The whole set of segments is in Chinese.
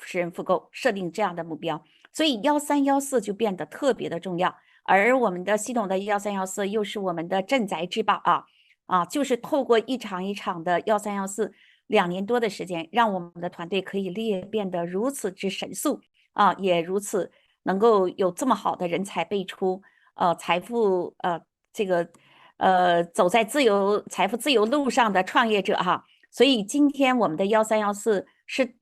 50人复购设定这样的目标，所以1314就变得特别的重要。而我们的系统的1314又是我们的镇宅之宝就是透过一场一场的1314，2年多的时间，让我们的团队可以裂变得如此之神速也如此能够有这么好的人才辈出，财富走在财富自由路上的创业者所以今天我们的1314是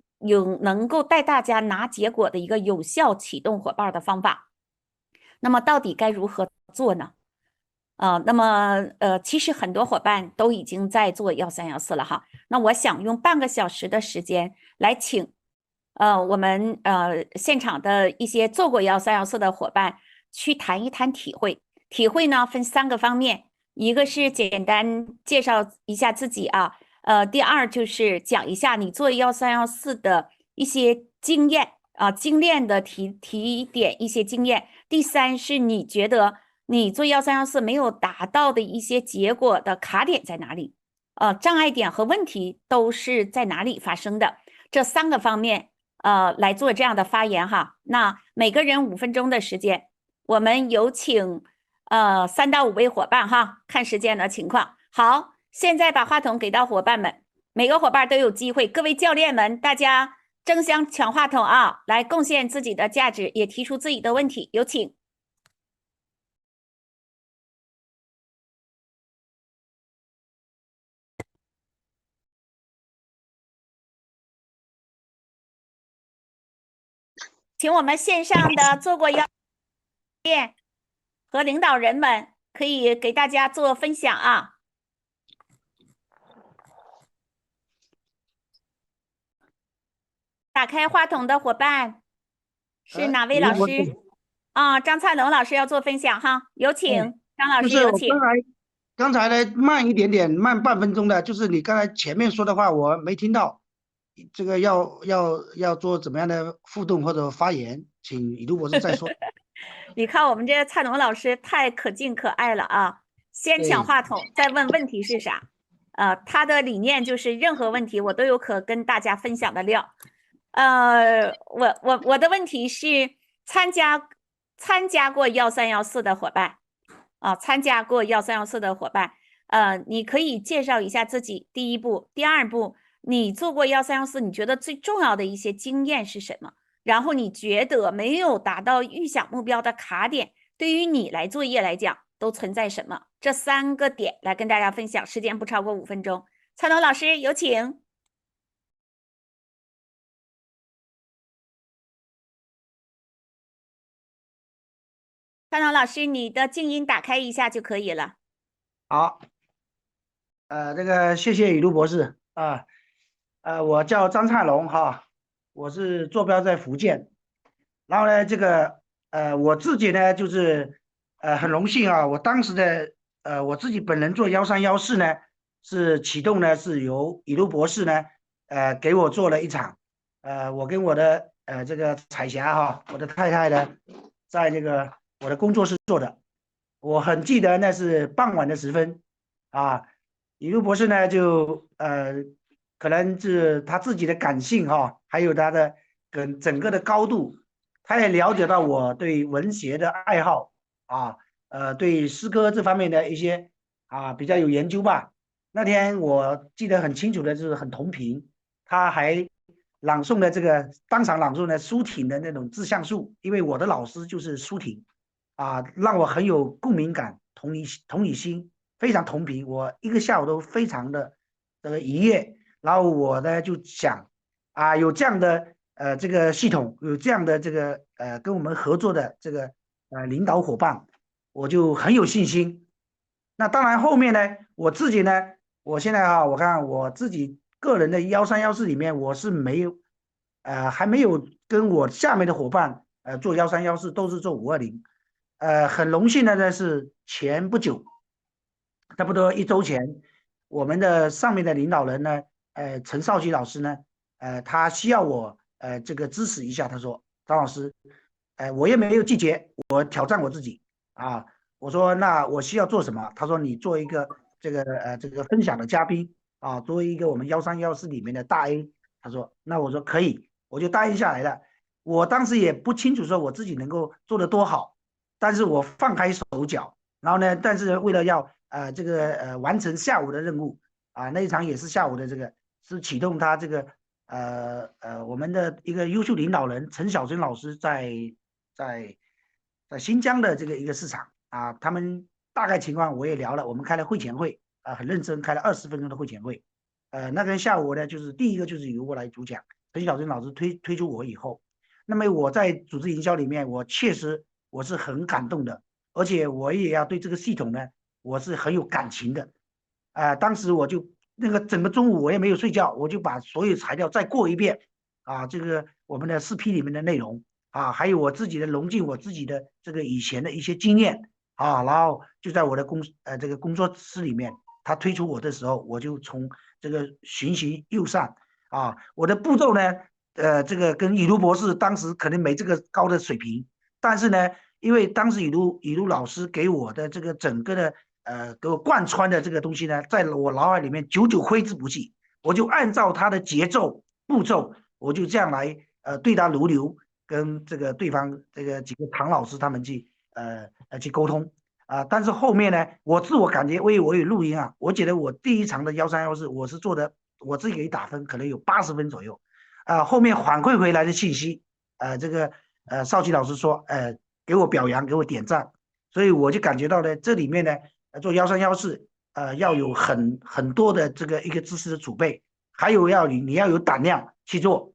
能够带大家拿结果的一个有效启动伙伴的方法。那么到底该如何做呢？其实很多伙伴都已经在做1314了那我想用半个小时的时间来请我们现场的一些做过1314的伙伴去谈一谈体会。体会呢分3个方面，一个是简单介绍一下自己第二就是讲一下你做1314的一些经验精炼的提点一些经验。第3是你觉得你做1314没有达到的一些结果的卡点在哪里？障碍点和问题都是在哪里发生的？这3个方面来做这样的发言那每个人5分钟的时间，我们有请3到5位伙伴看时间的情况。好，现在把话筒给到伙伴们，每个伙伴都有机会。各位教练们，大家争相抢话筒来贡献自己的价值，也提出自己的问题，有请。请我们线上的做过教练和领导人们可以给大家做分享打开话筒的伙伴是哪位老师？张灿龙老师要做分享有请张老师，有请。刚才呢慢一点点，慢半分钟的，就是你刚才前面说的话我没听到，这个要做怎么样的互动或者发言，请雨露博士再说。你看我们这个灿龙老师太可敬可爱了先抢话筒，再问问题是啥？他的理念就是任何问题我都有可跟大家分享的料。我的问题是参加过1314的伙伴参加过1314的伙伴，你可以介绍一下自己第一步，第二步，你做过1314，你觉得最重要的一些经验是什么？然后你觉得没有达到预想目标的卡点，对于你来作业来讲都存在什么？这3个点来跟大家分享，时间不超过5分钟。蔡龙老师有请。蔡龙老师，你的静音打开一下就可以了。好，这个谢谢雨露博士我叫张灿龙我是坐标在福建，然后呢，这个我自己呢就是很荣幸我当时的我自己本人做1314呢是启动呢是由雨露博士呢给我做了一场我跟我的这个彩霞我的太太呢在这个我的工作室做的，我很记得那是傍晚的时分雨露博士呢就可能是他自己的感性还有他的整个的高度，他也了解到我对文学的爱好对诗歌这方面的一些比较有研究吧。那天我记得很清楚的就是很同频，他还朗诵的当场朗诵的舒婷的那种志向树，因为我的老师就是舒婷让我很有共鸣感，同理心，非常同频，我一个下午都非常的愉悦。然后我呢就想有这样的这个系统，有这样的这个跟我们合作的这个领导伙伴，我就很有信心。那当然后面呢，我自己呢，我现在我看我自己个人的1314里面，我是没有还没有跟我下面的伙伴做1314，都是做520。很荣幸的呢是前不久，差不多1周前，我们的上面的领导人呢陈少奇老师呢他需要我这个支持一下，他说张老师我也没有拒绝，我挑战我自己我说那我需要做什么？他说你做一个这个分享的嘉宾作为一个我们1314里面的大 A， 他说那我说可以，我就答应下来了。我当时也不清楚说我自己能够做得多好，但是我放开手脚，然后呢，但是为了要完成下午的任务啊，那一场也是下午的这个是启动他这个我们的一个优秀领导人陈小春老师在新疆的这个一个市场啊，他们大概情况我也聊了，我们开了会前会啊，很认真开了20分钟的会前会。那天下午呢，就是第一个就是由我来主讲，陈小春老师推出我以后，那么我在组织营销里面，我确实我是很感动的，而且我也要对这个系统呢，我是很有感情的。当时我就那个整个中午我也没有睡觉，我就把所有材料再过一遍啊，这个我们的4P 里面的内容啊，还有我自己的融进我自己的这个以前的一些经验啊，然后就在我的这个工作室里面，他推出我的时候，我就从这个循循右善啊，我的步骤呢，这个跟以卢博士当时可能没这个高的水平，但是呢，因为当时以卢老师给我的这个整个的给我贯穿的这个东西呢，在我脑海里面久久挥之不去，我就按照他的节奏步骤，我就这样来对答如流，跟这个对方这个几个唐老师他们去沟通但是后面呢，我自我感觉，我有录音啊，我觉得我第一场的1314我是做的，我自己给打分可能有80分左右后面反馈回来的信息这个少奇老师说给我表扬，给我点赞，所以我就感觉到呢，这里面呢做1314要有很多的这个一个知识的储备，还有你要有胆量去做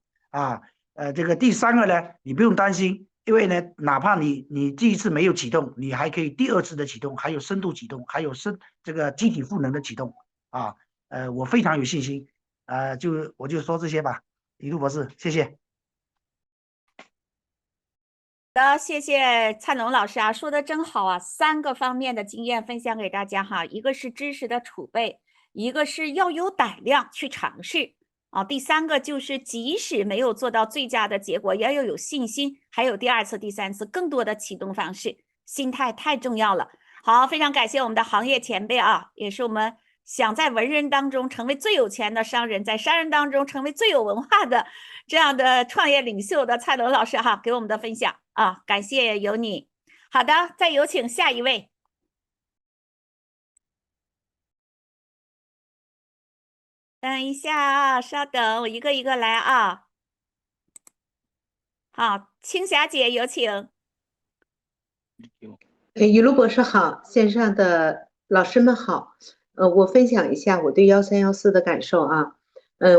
这个第三个呢，你不用担心，因为呢，哪怕你第一次没有启动，你还可以第二次的启动，还有深度启动，还有这个机体赋能的启动啊。我非常有信心我就说这些吧，李路博士，谢谢。的，谢谢灿龙老师啊，说的真好啊，3个方面的经验分享给大家哈，一个是知识的储备，一个是要有胆量去尝试啊，第3个就是即使没有做到最佳的结果，也要有信心，还有第2次、第3次更多的启动方式，心态太重要了。好，非常感谢我们的行业前辈啊，也是我们想在文人当中成为最有钱的商人，在商人当中成为最有文化的这样的创业领袖的蔡龙老师哈，给我们的分享啊，感谢有你。好的，再有请下一位。等一下啊，稍等，我一个一个来啊。好，青霞姐有请。雨露博士好，线上的老师们好。我分享一下我对1314的感受啊。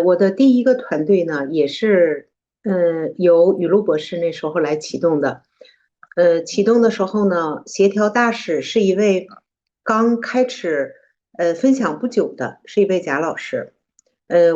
我的第一个团队呢，也是由雨露博士那时候来启动的。启动的时候呢，协调大使是一位刚开始分享不久的，是一位贾老师。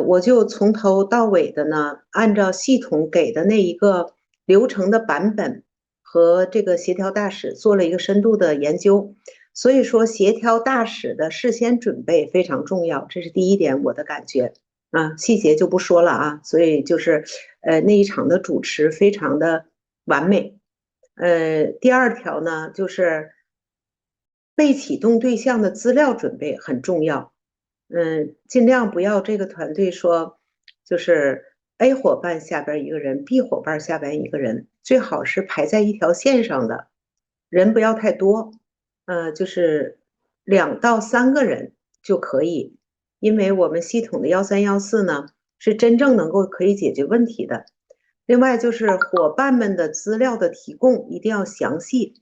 我就从头到尾的呢，按照系统给的那一个流程的版本和这个协调大使做了一个深度的研究。所以说，协调大使的事先准备非常重要，这是第一点我的感觉啊，细节就不说了啊。所以就是那一场的主持非常的完美。第二条呢，就是被启动对象的资料准备很重要。尽量不要这个团队说，就是 A 伙伴下边一个人，B 伙伴下边一个人，最好是排在一条线上的，人不要太多，就是2到3个人就可以，因为我们系统的1314呢，是真正能够可以解决问题的。另外就是伙伴们的资料的提供一定要详细，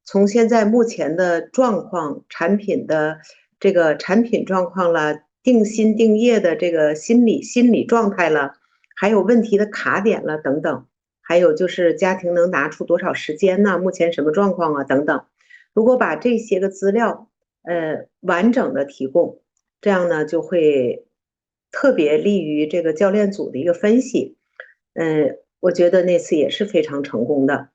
从现在目前的状况、产品的这个产品状况了，定薪定业的这个心理状态了，还有问题的卡点了等等，还有就是家庭能拿出多少时间呢？目前什么状况啊？等等。如果把这些个资料完整的提供，这样呢就会特别利于这个教练组的一个分析。我觉得那次也是非常成功的。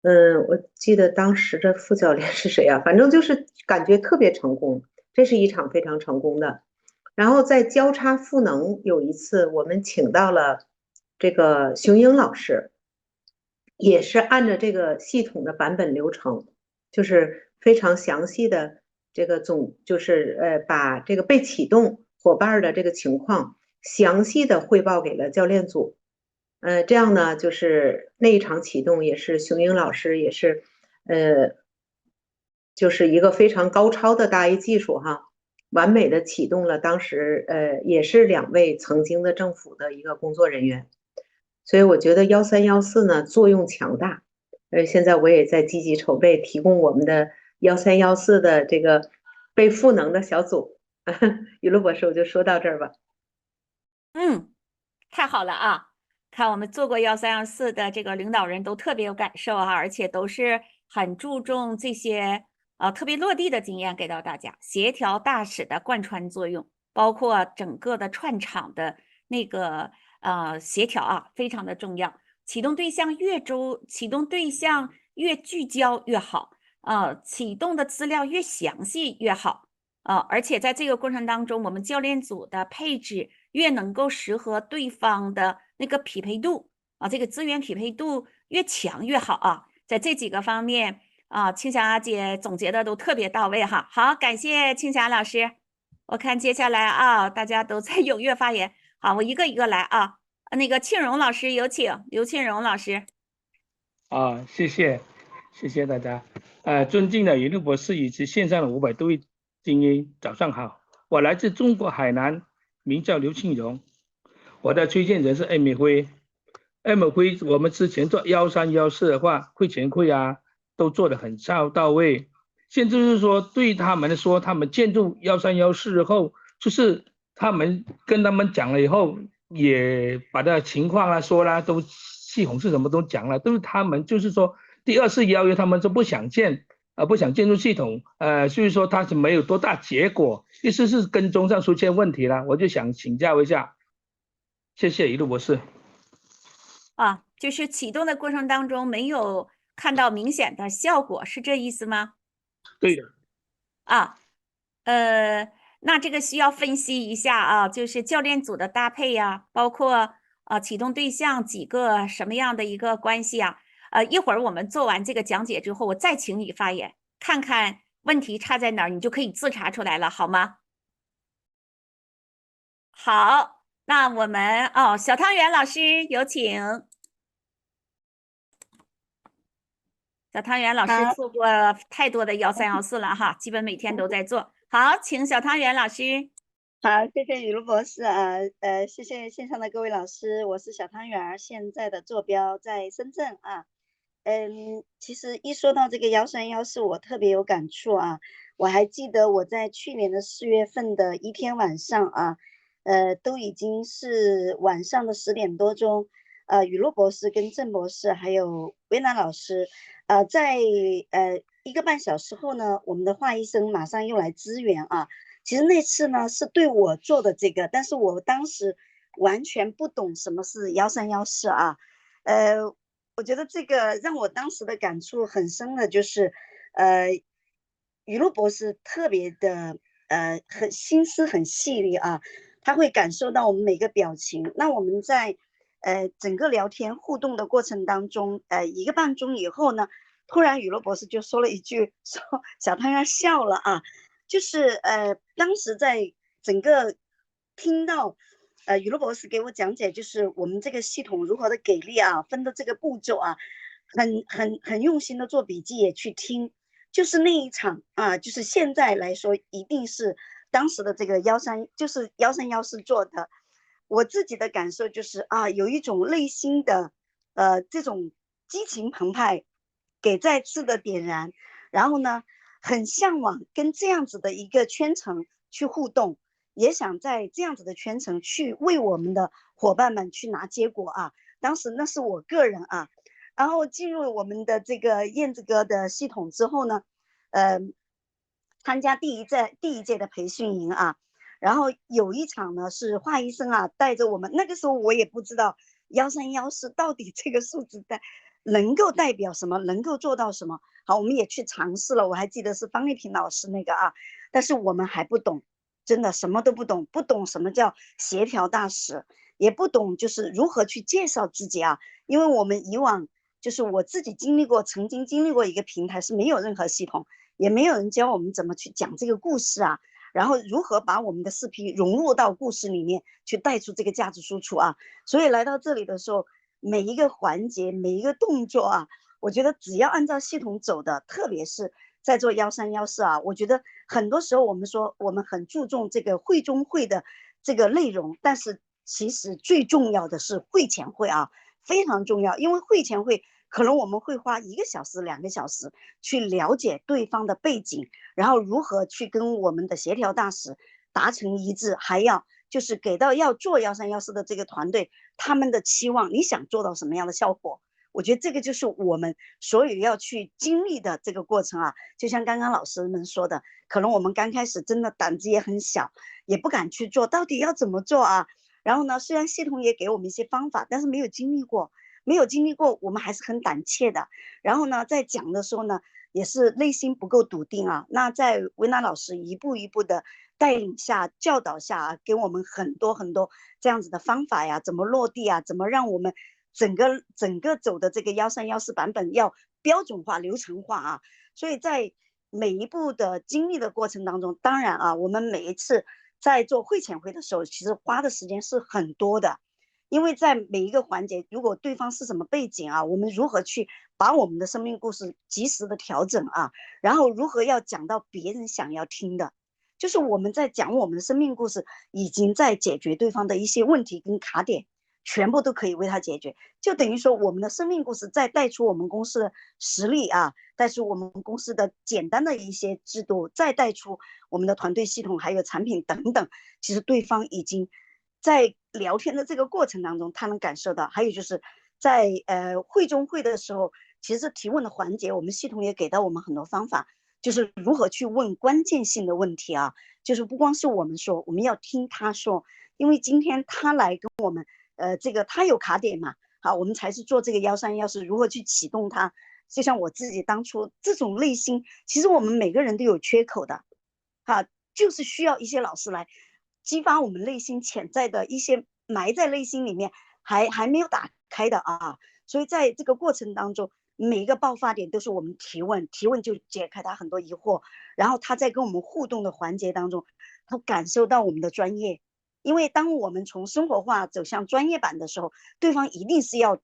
我记得当时的副教练是谁啊？反正就是感觉特别成功，这是一场非常成功的。然后在交叉赋能有一次，我们请到了这个熊英老师，也是按照这个系统的版本流程，就是非常详细的这个就是把这个被启动伙伴的这个情况详细的汇报给了教练组。这样呢，就是那一场启动也是熊英老师也是，就是一个非常高超的大 A 技术哈，完美的启动了当时也是2位曾经的政府的一个工作人员，所以我觉得1314呢作用强大，现在我也在积极筹备提供我们的1314的这个被赋能的小组。雨露博士，我就说到这儿吧。太好了啊！看我们做过1314的这个领导人都特别有感受啊，而且都是很注重这些特别落地的经验给到大家，协调大使的贯穿作用，包括整个的串场的那个协调啊，非常的重要。启动对象越聚焦越好，启动的资料越详细越好。而且在这个过程当中，我们教练组的配置越能够适合对方的那个匹配度啊，这个资源匹配度越强越好啊。在这几个方面啊，青霞姐总结的都特别到位哈。好，感谢青霞老师。我看接下来啊，大家都在踊跃发言。好，我一个一个来啊。那个庆荣老师有请，刘庆荣老师。谢谢大家。尊敬的雨露博士以及线上的500多位精英，早上好。我来自中国海南，名叫刘庆荣。我的推荐人是艾美辉。我们之前做1314的话，会前会啊，都做得很到位。现在就是说，对他们说，他们建筑1314后，就是他们跟他们讲了以后，也把这情况啊说啦，都系统是什么都讲了，都是他们就是说，第2次邀约他们就不想建筑系统，所以说它是没有多大结果，意思是跟踪上出现问题了，我就想请教一下。谢谢一路博士。就是启动的过程当中没有看到明显的效果，是这意思吗？对的。那这个需要分析一下啊，就是教练组的搭配呀，包括启动对象几个什么样的一个关系啊？一会儿我们做完这个讲解之后，我再请你发言，看看问题差在哪儿，你就可以自查出来了，好吗？好，那我们小汤圆老师有请。小汤圆老师做过太多的1314了哈，基本每天都在做。好，请小汤圆老师。好，谢谢雨露博士啊，谢谢线上的各位老师，我是小汤圆，现在的坐标在深圳啊。其实一说到这个1314，我特别有感触啊。我还记得我在去年的4月份的一天晚上啊，都已经是晚上的10点多钟，雨露博士跟郑博士还有维娜老师，在1个半小时后呢，我们的华医生马上又来支援啊。其实那次呢是对我做的这个，但是我当时完全不懂什么是1314啊。我觉得这个让我当时的感触很深的就是，雨露博士特别的很心思很细腻啊，他会感受到我们每个表情。那我们在整个聊天互动的过程当中，1个半钟以后呢，突然雨露博士就说了一句，说小汤圆笑了啊。就是当时在整个听到雨露博士给我讲解，就是我们这个系统如何的给力啊，分的这个步骤啊，很用心的做笔记也去听，就是那一场啊，就是现在来说一定是当时的这个1314做的。我自己的感受就是有一种内心的这种激情澎湃给再次的点燃，然后呢很向往跟这样子的一个圈层去互动，也想在这样子的圈层去为我们的伙伴们去拿结果啊。当时那是我个人啊。然后进入我们的这个燕子哥的系统之后呢，参加第一届的培训营啊。然后有一场呢是华医生啊带着我们，那个时候我也不知道1314到底这个数字能够代表什么，能够做到什么。好，我们也去尝试了，我还记得是方丽萍老师那个啊，但是我们还不懂，真的什么都不懂，不懂什么叫协调大使，也不懂就是如何去介绍自己啊。因为我们以往就是我自己曾经经历过一个平台是没有任何系统，也没有人教我们怎么去讲这个故事啊。然后如何把我们的视频融入到故事里面去，带出这个价值输出啊。所以来到这里的时候，每一个环节每一个动作啊，我觉得只要按照系统走的，特别是在做1314啊，我觉得很多时候我们说我们很注重这个会中会的这个内容，但是其实最重要的是会前会啊，非常重要。因为会前会可能我们会花1个小时2个小时去了解对方的背景，然后如何去跟我们的协调大使达成一致，还要就是给到要做1314的这个团队他们的期望，你想做到什么样的效果。我觉得这个就是我们所有要去经历的这个过程啊。就像刚刚老师们说的，可能我们刚开始真的胆子也很小，也不敢去做，到底要怎么做啊。然后呢，虽然系统也给我们一些方法，但是没有经历过，我们还是很胆怯的。然后呢，在讲的时候呢，也是内心不够笃定啊。那在维娜老师一步一步的带领下、教导下啊，给我们很多很多这样子的方法呀，怎么落地啊，怎么让我们整个走的这个1314版本要标准化、流程化啊。所以在每一步的经历的过程当中，当然啊，我们每一次在做会前会的时候，其实花的时间是很多的。因为在每一个环节，如果对方是什么背景啊，我们如何去把我们的生命故事及时的调整啊，然后如何要讲到别人想要听的，就是我们在讲我们的生命故事，已经在解决对方的一些问题跟卡点，全部都可以为他解决。就等于说我们的生命故事再带出我们公司的实力啊，带出我们公司的简单的一些制度，再带出我们的团队系统还有产品等等，其实对方已经在聊天的这个过程当中他能感受到。还有就是在会中会的时候，其实提问的环节我们系统也给到我们很多方法，就是如何去问关键性的问题啊，就是不光是我们说，我们要听他说。因为今天他来跟我们这个他有卡点嘛，好，我们才是做这个1314如何去启动它。就像我自己当初这种内心，其实我们每个人都有缺口的，就是需要一些老师来激发我们内心潜在的一些埋在内心里面还没有打开的啊。所以在这个过程当中，每一个爆发点都是我们提问就解开他很多疑惑，然后他在跟我们互动的环节当中，他感受到我们的专业。因为当我们从生活化走向专业版的时候，对方一定是要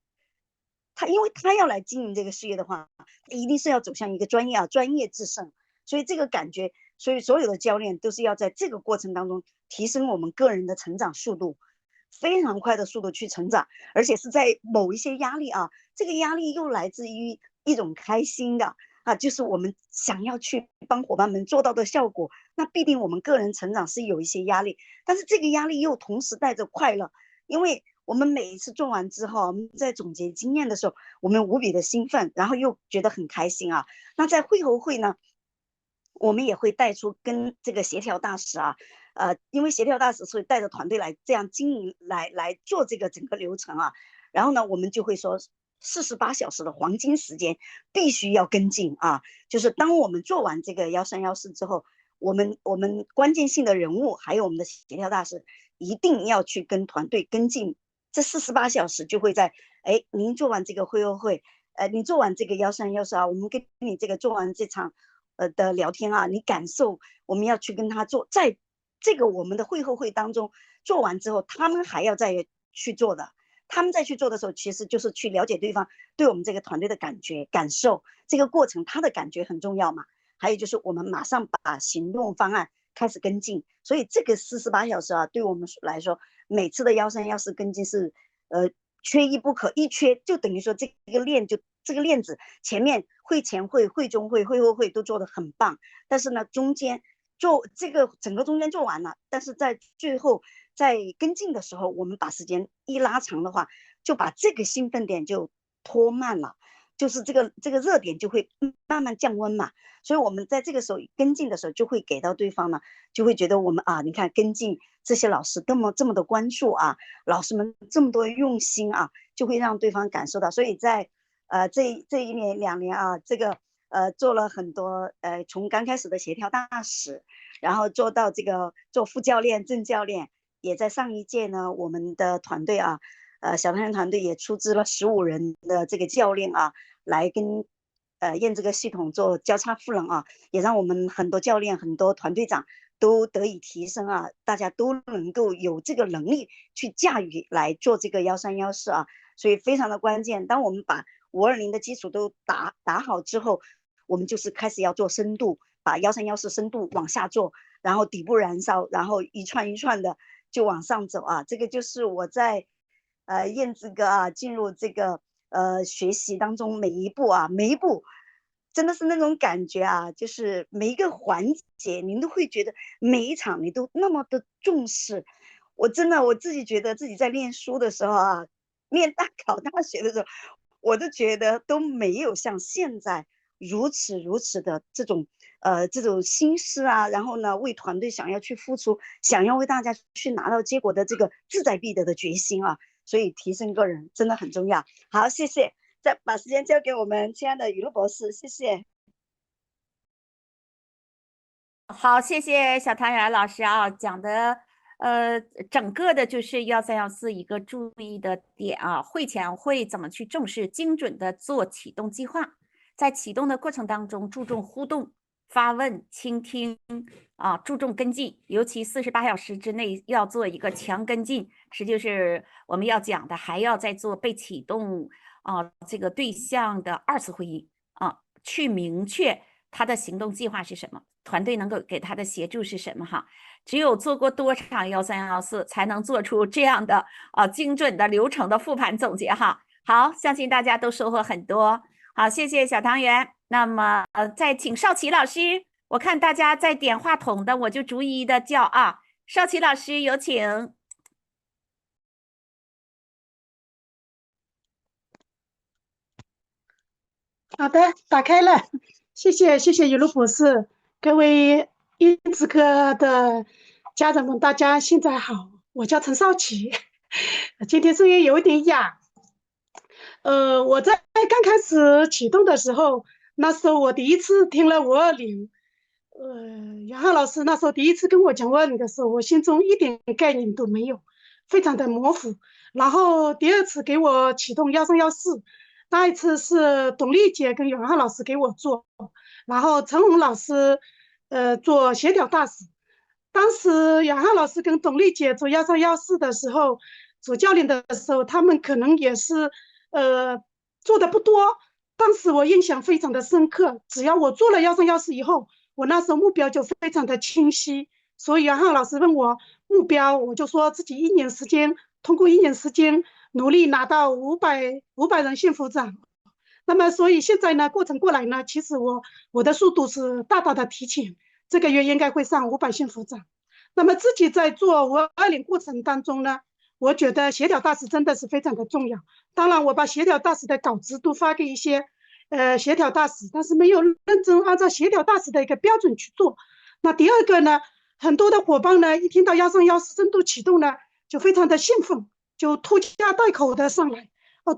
因为他要来经营这个事业的话，一定是要走向一个专业制胜。所以这个感觉，所以所有的教练都是要在这个过程当中提升我们个人的成长速度，非常快的速度去成长，而且是在某一些压力啊，这个压力又来自于一种开心的就是我们想要去帮伙伴们做到的效果，那必定我们个人成长是有一些压力，但是这个压力又同时带着快乐。因为我们每一次做完之后，我们在总结经验的时候，我们无比的兴奋，然后又觉得很开心啊。那在会后会呢，我们也会带出跟这个协调大使啊，因为协调大使所以带着团队来这样经营来做这个整个流程啊。然后呢，我们就会说48小时的黄金时间必须要跟进啊。就是当我们做完这个1314之后，我们关键性的人物还有我们的协调大使一定要去跟团队跟进。这48小时就会在您做完这个会后会，你做完这个1314啊，我们跟你这个做完这场的聊天啊，你感受我们要去跟他做，在这个我们的会后会当中做完之后，他们还要再去做的。他们再去做的时候，其实就是去了解对方对我们这个团队的感受，这个过程他的感觉很重要嘛。还有就是我们马上把行动方案开始跟进。所以这个48小时啊，对我们来说，每次的1314跟进是缺一不可，一缺就等于说这个链子前面会前会、会中会、会后会都做得很棒，但是呢中间做这个整个中间做完了，但是在最后在跟进的时候，我们把时间一拉长的话，就把这个兴奋点就拖慢了，就是这个热点就会慢慢降温嘛。所以我们在这个时候跟进的时候，就会给到对方呢，就会觉得我们你看跟进这些老师这么的关注啊，老师们这么多用心啊，就会让对方感受到。所以在这1年2年啊，这个做了很多从刚开始的协调大使，然后做到这个做副教练、正教练，也在上一届呢，我们的团队啊，小团员团队也出资了15人的这个教练啊，来跟验这个系统做交叉赋能啊，也让我们很多教练、很多团队长都得以提升啊，大家都能够有这个能力去驾驭来做这个1314啊，所以非常的关键。当我们把520的基础都打好之后，我们就是开始要做深度，把1314深度往下做，然后底部燃烧，然后一串一串的就往上走啊。这个就是我在燕子哥啊进入这个学习当中每一步真的是那种感觉啊，就是每一个环节您都会觉得每一场你都那么的重视。我自己觉得自己在念书的时候啊，考大学的时候，我都觉得都没有像现在如此的这种心思啊，然后呢为团队想要去付出，想要为大家去拿到结果的这个志在必得的决心啊，所以提升个人真的很重要。好，谢谢。再把时间交给我们亲爱的雨露博士，谢谢。好，谢谢小汤圆老师啊，讲的整个的就是1314一个注意的点啊，会前会怎么去重视精准的做启动计划，在启动的过程当中注重互动、发问、倾听啊，注重跟进，尤其48小时之内要做一个强跟进，这就是我们要讲的，还要再做被启动这个对象的2次会议啊，去明确他的行动计划是什么，团队能够给他的协助是什么哈。只有做过多场1314，才能做出这样的精准的流程的复盘总结哈。好，相信大家都收获很多。好，谢谢小汤圆。那么再请邵琪老师，我看大家在点话筒的，我就逐一的叫啊。邵琪老师有请。好的，打开了，谢谢雨露博士，各位燕子哥的家人们，大家现在好，我叫陈少琪，今天声音有一点哑，我在刚开始启动的时候，那时候我第一次听了520，杨浩老师那时候第一次跟我讲520的时候，我心中一点概念都没有，非常的模糊，然后第二次给我启动1314。那一次是董丽姐跟永浩老师给我做，然后陈红老师做协调大使。当时永浩老师跟董丽姐做1314的时候，做教练的时候，他们可能也是做的不多。当时我印象非常的深刻，只要我做了1314以后，我那时候目标就非常的清晰。所以永浩老师问我目标，我就说自己1年时间，通过1年时间。努力拿到500人幸福奖，那么所以现在呢，过程过来呢，其实我的速度是大大的提前，这个月应该会上500幸福奖。那么自己在做520过程当中呢，我觉得协调大使真的是非常的重要。当然，我把协调大使的稿子都发给一些协调大使，但是没有认真按照协调大使的一个标准去做。那第二个呢，很多的伙伴呢，一听到1314深度启动呢，就非常的兴奋。就拖家带口的上来，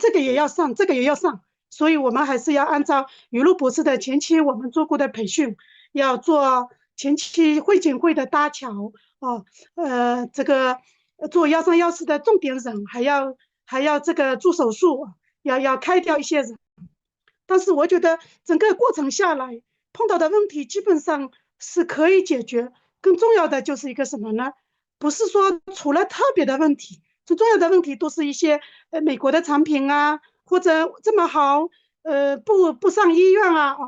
这个也要上，这个也要上，所以我们还是要按照雨露博士的前期我们做过的培训，要做前期会检会的搭桥，这个做1314的重点人，还要这个做手术，要开掉一些人。但是我觉得整个过程下来，碰到的问题基本上是可以解决。更重要的就是一个什么呢？不是说出了特别的问题。最重要的问题都是一些美国的产品啊，或者这么好不上医院啊，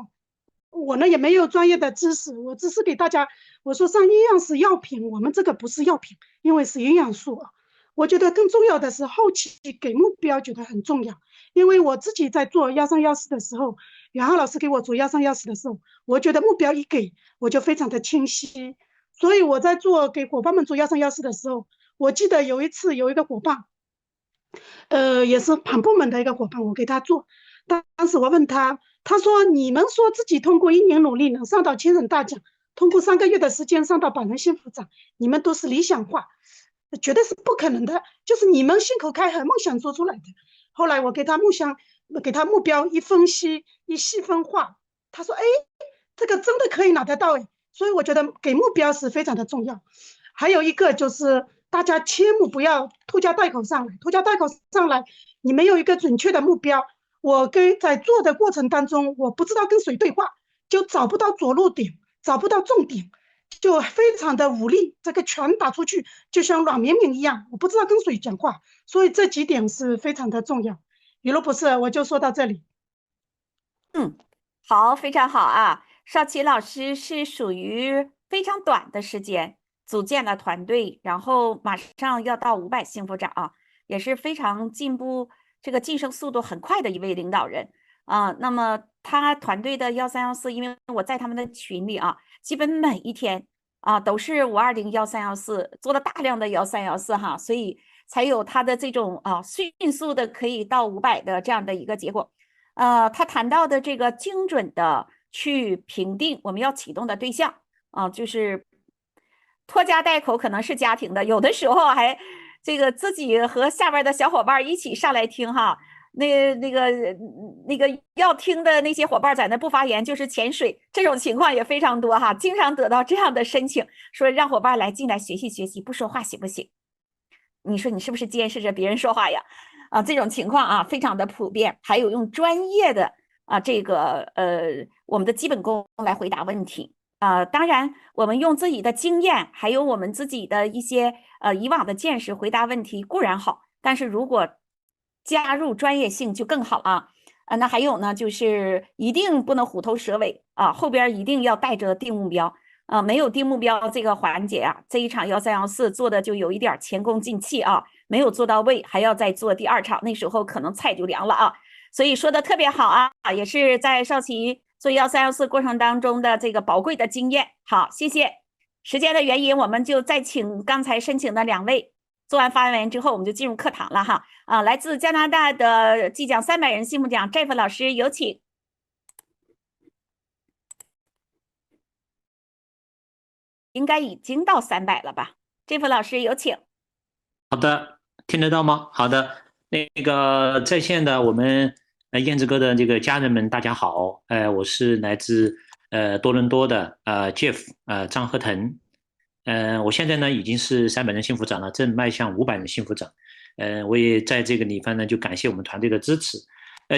我呢也没有专业的知识，我只是给大家我说上医院是药品，我们这个不是药品，因为是营养素啊。我觉得更重要的是后期给目标觉得很重要，因为我自己在做1314的时候，袁浩老师给我做1314的时候，我觉得目标一给我就非常的清晰，所以我在做给伙伴们做1314的时候。我记得有一次有一个伙伴，也是盘部门的一个伙伴，我给他做。当时我问他，他说：“你们说自己通过1年努力能上到千人大奖，通过3个月的时间上到100人幸福奖，你们都是理想化，绝对是不可能的，就是你们信口开河、梦想做出来的。”后来我给他目标一分析、一细分化，他说：“哎，这个真的可以拿得到哎。”所以我觉得给目标是非常的重要。还有一个就是。大家切勿不要拖家带口上来，拖家带口上来，你没有一个准确的目标。我在做的过程当中，我不知道跟谁对话，就找不到着陆点，找不到重点。就非常的无力，这个拳打出去就像软绵绵一样，我不知道跟谁讲话，所以这几点是非常的重要。雨露博士，我就说到这里。好，非常好啊！邵琪老师是属于非常短的时间组建了团队，然后马上要到500幸福长啊，也是非常进步，这个晋升速度很快的一位领导人啊。那么他团队的1314，因为我在他们的群里啊，基本每一天啊都是520、1314，做了大量的1314哈，所以才有他的这种迅速的可以到500的这样的一个结果。他谈到的这个精准的去评定我们要启动的对象就是拖家带口，可能是家庭的，有的时候还这个自己和下边的小伙伴一起上来听哈。那个要听的那些伙伴在那不发言，就是潜水，这种情况也非常多哈，经常得到这样的申请，说让伙伴来进来学习学习，不说话行不行？你说你是不是监视着别人说话呀？这种情况啊，非常的普遍。还有用专业的这个我们的基本功来回答问题当然，我们用自己的经验，还有我们自己的一些以往的见识回答问题固然好，但是如果加入专业性就更好啊。那还有呢，就是一定不能虎头蛇尾后边一定要带着定目标。没有定目标这个环节这一场1314做的就有一点前功尽弃没有做到位，还要再做第2场，那时候可能菜就凉了所以说的特别好也是在邵琪做1314过程当中的这个宝贵的经验。好，谢谢。时间的原因，我们就再请刚才申请的2位做完发言之后，我们就进入课堂了来自加拿大的即将300人幸福奖 Jeff 老师有请。应该已经到300了吧？Jeff 老师有请。好的，听得到吗？好的，那个在线的我们燕子哥的这个家人们，大家好，我是来自多伦多的Jeff 张鹤腾，我现在呢已经是300人幸福长了，正迈向500人幸福长，我也在这个地方呢就感谢我们团队的支持，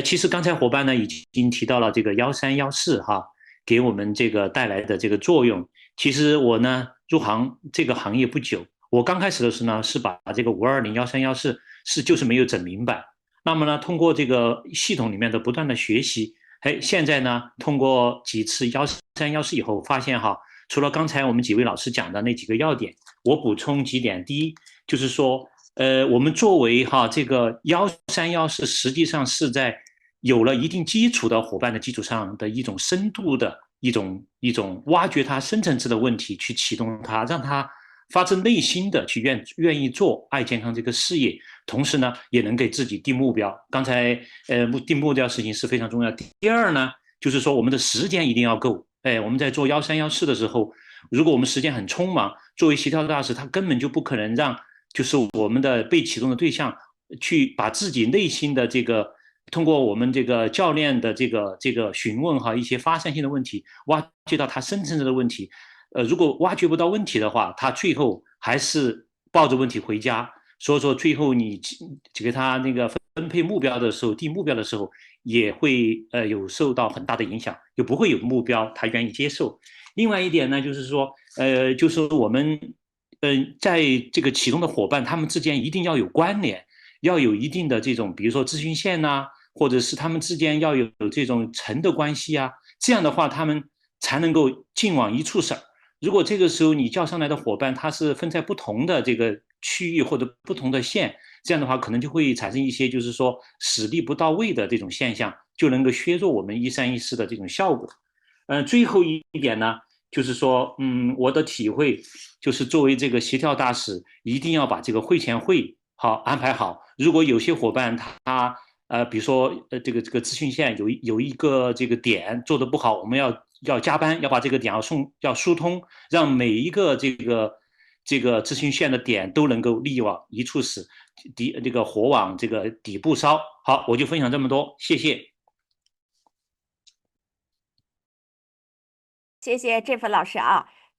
其实刚才伙伴呢已经提到了这个1314给我们这个带来的这个作用。其实我呢入行这个行业不久，我刚开始的时候呢是把这个520、1314就是没有整明白。那么呢，通过这个系统里面的不断的学习，现在呢通过几次1314以后，发现除了刚才我们几位老师讲的那几个要点，我补充几点。第一就是说，我们作为这个1314，实际上是在有了一定基础的伙伴的基础上的一种深度的一种挖掘它深层次的问题，去启动它，让它发自内心的去愿意做爱健康这个事业，同时呢也能给自己定目标。刚才定目标的事情是非常重要。第二呢，就是说我们的时间一定要够。我们在做1314的时候，如果我们时间很匆忙，作为协调大使，他根本就不可能让就是我们的被启动的对象去把自己内心的这个。通过我们这个教练的这个询问一些发散性的问题，挖掘到他深层次的问题。如果挖掘不到问题的话，他最后还是抱着问题回家。所以说，最后你给他那个分配目标的时候，定目标的时候，也会有受到很大的影响，就不会有目标，他愿意接受。另外一点呢，就是说，就是我们在这个启动的伙伴，他们之间一定要有关联，要有一定的这种，比如说咨询线或者是他们之间要有这种层的关系这样的话他们才能够劲往一处使。如果这个时候你叫上来的伙伴他是分在不同的这个区域或者不同的线，这样的话可能就会产生一些就是说使力不到位的这种现象，就能够削弱我们1314的这种效果。最后一点呢，就是说我的体会就是作为这个协调大使，一定要把这个会前会安排好。如果有些伙伴他比如说这个咨询线有一个这个点做得不好，我们要加班，要把这个点要疏通，让每一个这个咨询线的点都能够力往一处使，这个火往这个底部烧。好，我就分享这么多，谢谢。谢谢Jeff老师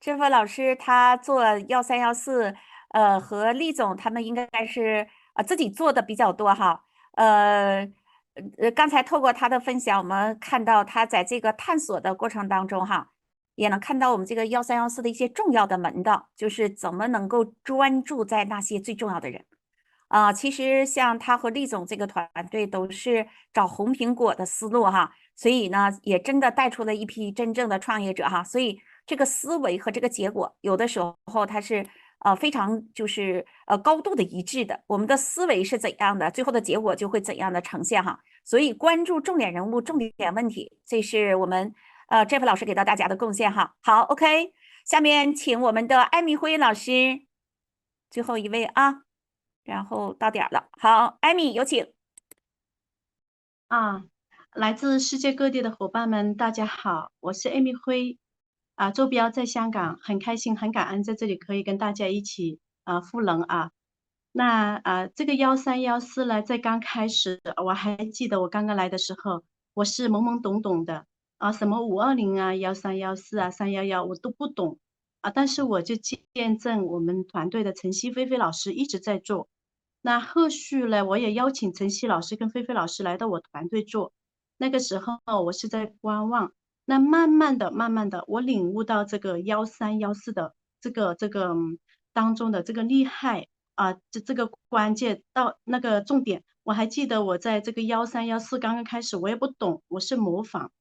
Jeff老师他做1314，和厉总他们应该是自己做的比较多刚才透过他的分享，我们看到他在这个探索的过程当中也能看到我们这个1314的一些重要的门道，就是怎么能够专注在那些最重要的人。其实像他和厉总这个团队都是找红苹果的思路哈，所以呢，也真的带出了一批真正的创业者哈。所以这个思维和这个结果，有的时候它是非常就是高度的一致的。我们的思维是怎样的，最后的结果就会怎样的呈现哈。所以关注重点人物、重点问题，这是我们Jeff 老师给到大家的贡献哈。好 ，OK， 下面请我们的艾米辉老师，最后一位啊。然后到点了，好，艾米有请。来自世界各地的伙伴们，大家好，我是艾米辉，坐标在香港，很开心，很感恩在这里可以跟大家一起赋能啊。那这个1314呢，在刚开始，我还记得我刚刚来的时候，我是懵懵懂懂的什么520啊、1314啊、311我都不懂但是我就见证我们团队的陈曦菲菲老师一直在做。那后续呢，我也邀请陈曦老师跟菲菲老师来到我团队做。那个时候我是在观望，那慢慢的，我领悟到这个1314的这个当中的这个厉害这个关键到那个重点。我还记得我在这个1314刚刚开始，我也不懂，我是模仿。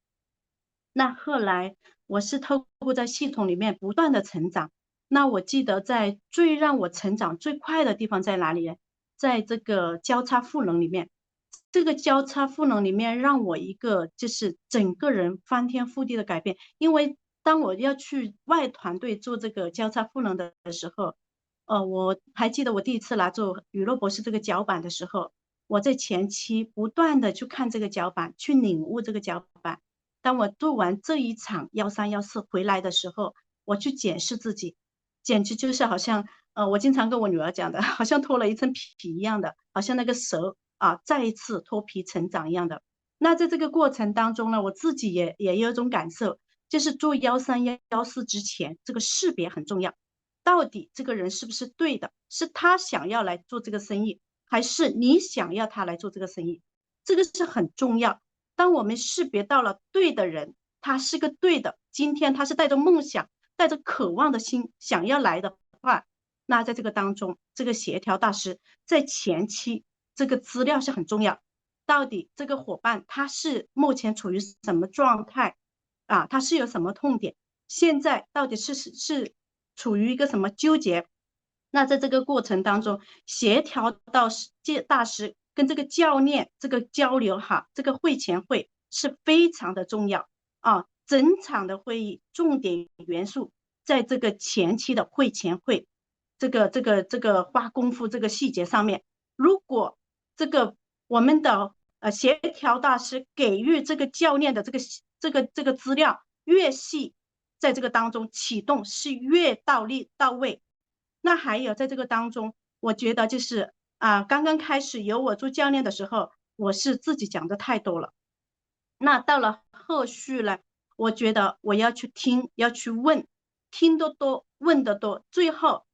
那后来我是透过在系统里面不断的成长。那我记得在最让我成长最快的地方在哪里？在这个交叉赋能里面，这个交叉赋能里面让我一个就是整个人翻天覆地的改变。因为当我要去外团队做这个交叉赋能的时候，我还记得我第一次来做雨落博士这个脚板的时候，我在前期不断的去看这个脚板，去领悟这个脚板。当我做完这一场1314回来的时候，我去检视自己，简直就是好像我经常跟我女儿讲的，好像脱了一层皮一样的，好像那个蛇再一次脱皮成长一样的。那在这个过程当中呢，我自己也有一种感受，就是做1314之前，这个识别很重要。到底这个人是不是对的？是他想要来做这个生意，还是你想要他来做这个生意？这个是很重要。当我们识别到了对的人，他是个对的，今天他是带着梦想、带着渴望的心想要来的话，那在这个当中，这个协调大师在前期这个资料是很重要。到底这个伙伴他是目前处于什么状态他是有什么痛点？现在到底是处于一个什么纠结？那在这个过程当中，协调到大师跟这个教练这个交流这个会前会是非常的重要整场的会议重点元素在这个前期的会前会这个花功夫这个细节上面。如果这个我们的协调大师给予这个教练的这个资料越细，在这个当中启动是越到位。那还有在这个当中，我觉得就是刚刚开始由我做教练的时候，我是自己讲的太多了。那到了后续呢，我觉得我要去听，要去问，听得多，问得多，最后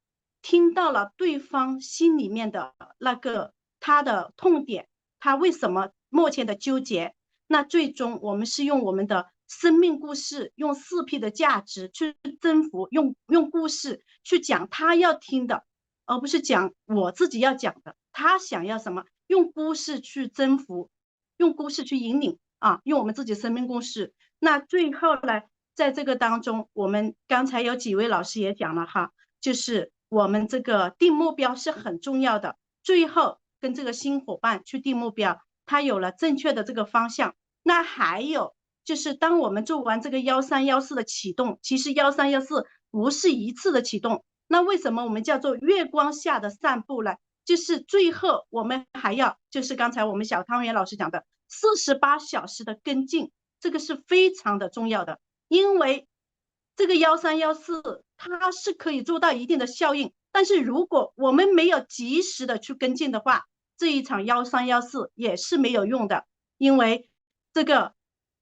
听到了对方心里面的那个他的痛点，他为什么目前的纠结。那最终我们是用我们的生命故事，用4P 的价值去征服，用故事去讲他要听的，而不是讲我自己要讲的，他想要什么，用故事去征服，用故事去引领用我们自己生命故事。那最后呢，在这个当中，我们刚才有几位老师也讲了就是我们这个定目标是很重要的，最后跟这个新伙伴去定目标，他有了正确的这个方向。那还有就是当我们做完这个1314的启动，其实1314不是一次的启动，那为什么我们叫做月光下的散步呢？就是最后我们还要就是刚才我们小汤圆老师讲的48小时的跟进，这个是非常的重要的。因为这个1314它是可以做到一定的效应，但是如果我们没有及时的去跟进的话，这一场1314也是没有用的。因为这个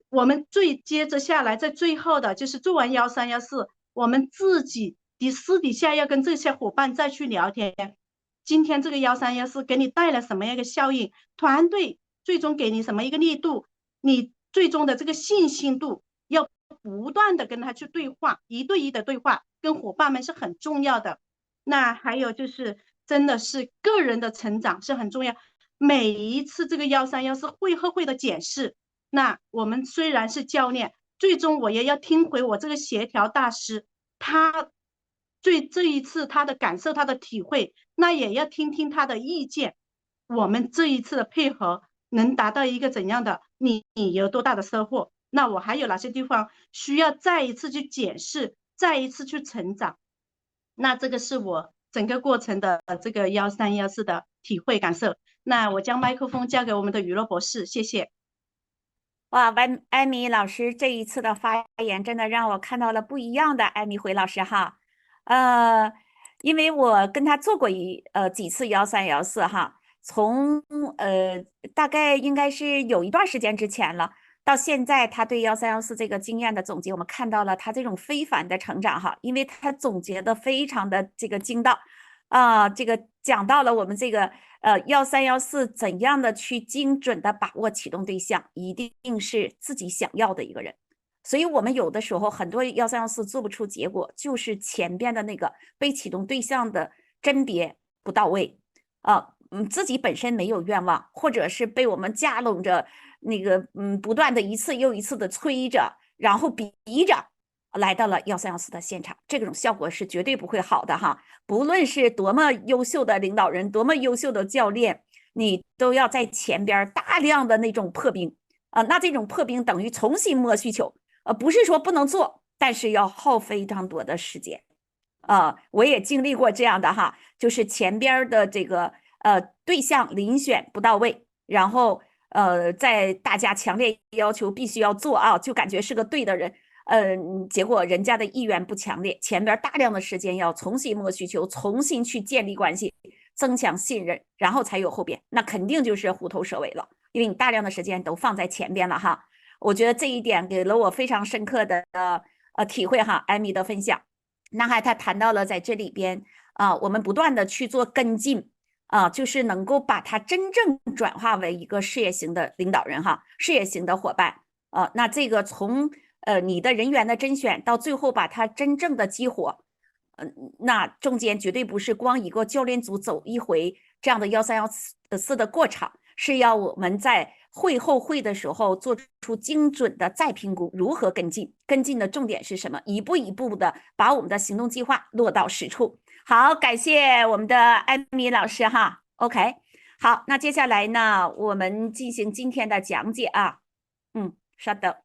我们接着下来在最后的就是做完1314，我们自己私底下要跟这些伙伴再去聊天，今天这个1314给你带来什么样一个效应，团队最终给你什么一个力度，你最终的这个信心度要不断的跟他去对话，一对一的对话，跟伙伴们是很重要的。那还有就是真的是个人的成长是很重要。每一次这个1314会后会的检视，那我们虽然是教练，最终我也要听回我这个协调大师他这一次他的感受他的体会，那也要听听他的意见，我们这一次的配合能达到一个怎样的，你有多大的收获，那我还有哪些地方需要再一次去检视，再一次去成长。那这个是我整个过程的这个1314的体会感受。那我将麦克风交给我们的雨洛博士，谢谢。哇，艾米老师这一次的发言真的让我看到了不一样的艾米辉老师哈。因为我跟他做过几次1314哈，从大概应该是有一段时间之前了，到现在他对1314这个经验的总结，我们看到了他这种非凡的成长哈，因为他总结的非常的这个精到。这个讲到了我们这个1314怎样的去精准的把握启动对象，一定是自己想要的一个人。所以我们有的时候很多1314做不出结果，就是前边的那个被启动对象的甄别不到位自己本身没有愿望，或者是被我们架拢着那个不断的一次又一次的催着，然后逼着来到了1314的现场，这种效果是绝对不会好的哈。不论是多么优秀的领导人，多么优秀的教练，你都要在前边大量的那种破冰那这种破冰等于重新摸需求不是说不能做，但是要耗非常多的时间我也经历过这样的哈，就是前边的这个对象遴选不到位，然后在大家强烈要求必须要做就感觉是个对的人。结果人家的意愿不强烈，前边大量的时间要重新摸需求，重新去建立关系，增强信任，然后才有后边，那肯定就是虎头蛇尾了，因为你大量的时间都放在前边了哈。我觉得这一点给了我非常深刻的体会哈，艾米的分享。那他谈到了在这里边我们不断的去做跟进就是能够把它真正转化为一个事业型的领导人哈，事业型的伙伴那这个从你的人员的甄选到最后把它真正的激活那中间绝对不是光一个教练组走一回这样的1314的过程，是要我们在会后会的时候做出精准的再评估，如何跟进，跟进的重点是什么，一步一步的把我们的行动计划落到实处。好，感谢我们的艾米老师哈。OK， 好，那接下来呢，我们进行今天的讲解稍等。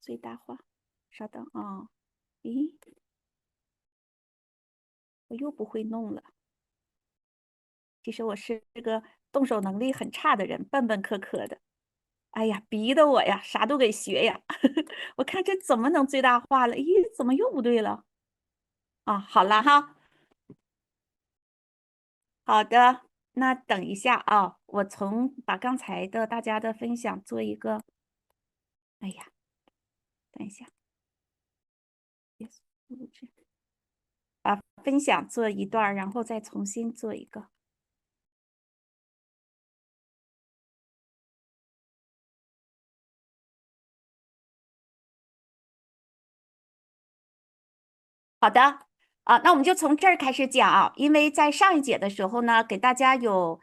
最大化，稍等咦，我又不会弄了。其实我是个动手能力很差的人，笨笨磕磕的。哎呀，逼得我呀，啥都给学呀。我看这怎么能最大化了？咦，怎么又不对了？好了哈。好的，那等一下我把刚才的大家的分享做一个。哎呀，等一下，把分享做一段，然后再重新做一个。好的那我们就从这儿开始讲因为在上一节的时候呢，给大家有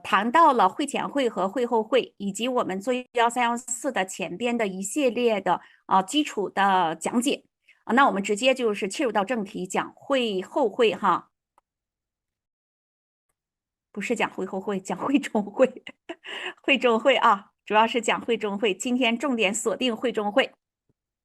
谈到了会前会和会后会，以及我们做1314的前边的一系列的基础的讲解那我们直接就是切入到正题，讲会后会哈，不是讲会后会，讲会中会，会中会主要是讲会中会，今天重点锁定会中会。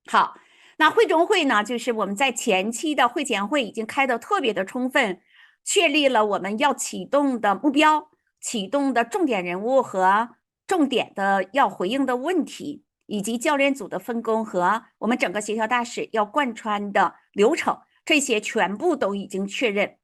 好。那会中会呢，就是我们在前期的会前会已经开得特别的充分，确立了我们要启动的目标、启动的重点人物和重点的要回应的问题，以及教练组的分工和我们整个协调大使要贯穿的流程，这些全部都已经确认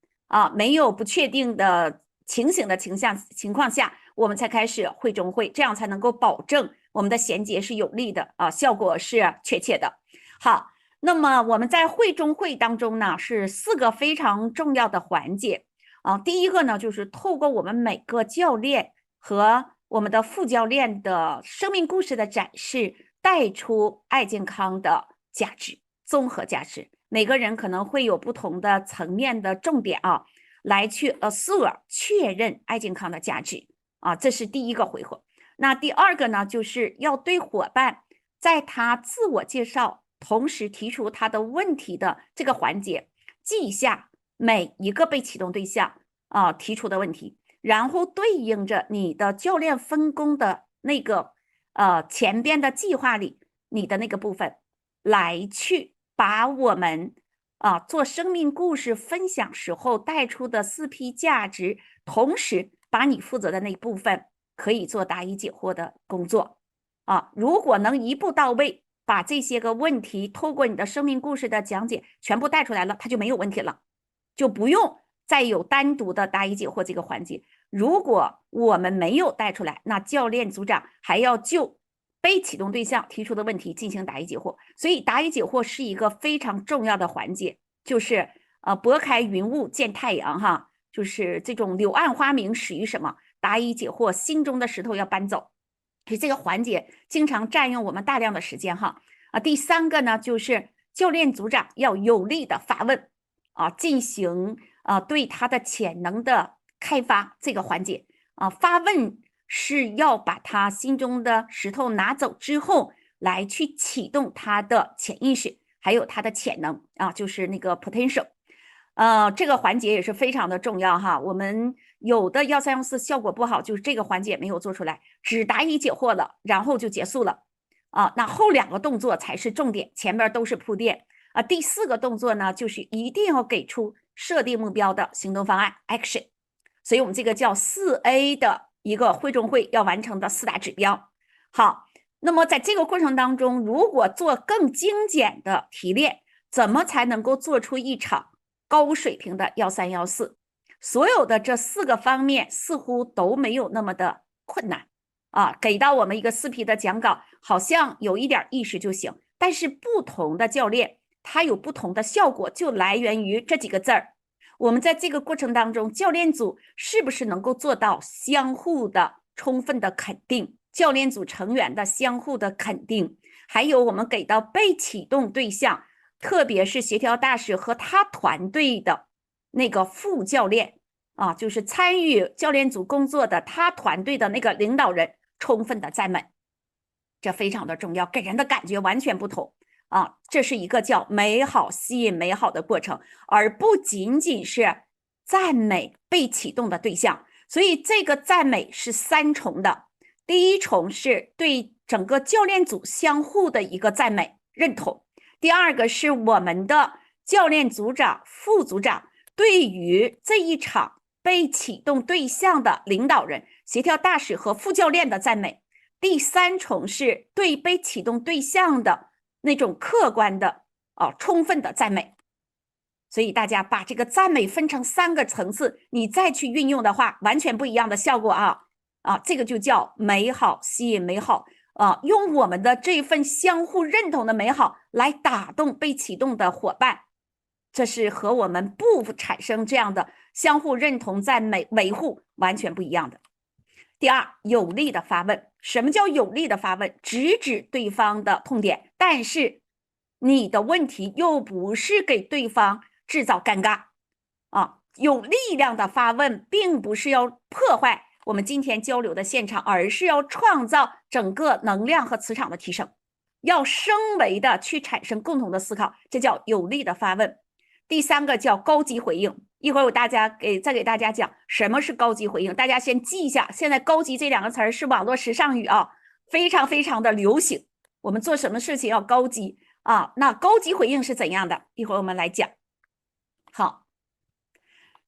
没有不确定的情形的情况下，我们才开始会中会，这样才能够保证我们的衔接是有力的啊，效果是确切的。好，那么我们在会中会当中呢，是4个非常重要的环节啊。第一个呢，就是透过我们每个教练和我们的副教练的生命故事的展示，带出爱健康的价值，综合价值。每个人可能会有不同的层面的重点啊，来去 assure 确认爱健康的价值啊，这是第一个回合。那第二个呢，就是要对伙伴在他自我介绍同时提出他的问题的这个环节，记下每一个被启动对象啊提出的问题，然后对应着你的教练分工的那个前边的计划里你的那个部分，来去把我们做生命故事分享时候带出的4P 价值，同时把你负责的那一部分可以做答疑解惑的工作啊。如果能一步到位，把这些个问题透过你的生命故事的讲解全部带出来了，它就没有问题了，就不用再有单独的答疑解惑这个环节。如果我们没有带出来，那教练组长还要就被启动对象提出的问题进行答疑解惑。所以答疑解惑是一个非常重要的环节，就是拨开云雾见太阳哈，就是这种柳暗花明始于什么？答疑解惑，心中的石头要搬走。所以这个环节经常占用我们大量的时间哈。第3个呢，就是教练组长要有力的发问进行对他的潜能的开发这个环节发问是要把他心中的石头拿走之后，来去启动他的潜意识，还有他的潜能就是那个 potential。这个环节也是非常的重要哈。我们有的1314效果不好，就是这个环节没有做出来，只答疑解惑了，然后就结束了那后2个动作才是重点，前面都是铺垫第4个动作呢，就是一定要给出设定目标的行动方案 action。所以我们这个叫4A 的一个会中会要完成的4大指标。好，那么在这个过程当中，如果做更精简的提炼，怎么才能够做出一场高水平的1314？所有的这4个方面似乎都没有那么的困难给到我们一个4P 的讲稿，好像有一点意识就行。但是不同的教练他有不同的效果，就来源于这几个字儿。我们在这个过程当中，教练组是不是能够做到相互的充分的肯定，教练组成员的相互的肯定，还有我们给到被启动对象，特别是协调大使和他团队的那个副教练就是参与教练组工作的他团队的那个领导人充分的赞美，这非常的重要，给人的感觉完全不同这是一个叫美好吸引美好的过程，而不仅仅是赞美被启动的对象。所以这个赞美是3重的，第一重是对整个教练组相互的一个赞美认同，第2个是我们的教练组长副组长对于这一场被启动对象的领导人协调大使和副教练的赞美，第3重是对被启动对象的那种客观的充分的赞美。所以大家把这个赞美分成3个层次，你再去运用的话，完全不一样的效果这个就叫美好吸引美好用我们的这份相互认同的美好来打动被启动的伙伴，这是和我们不产生这样的相互认同赞美维护完全不一样的。第2，有力的发问。什么叫有力的发问？直指对方的痛点，但是你的问题又不是给对方制造尴尬有力量的发问并不是要破坏我们今天交流的现场，而是要创造整个能量和磁场的提升，要升维的去产生共同的思考，这叫有力的发问。第3个叫高级回应，一会儿我再给大家讲什么是高级回应，大家先记一下，现在高级这2个词儿是网络时尚语非常非常的流行，我们做什么事情要高级那高级回应是怎样的？一会儿我们来讲。好，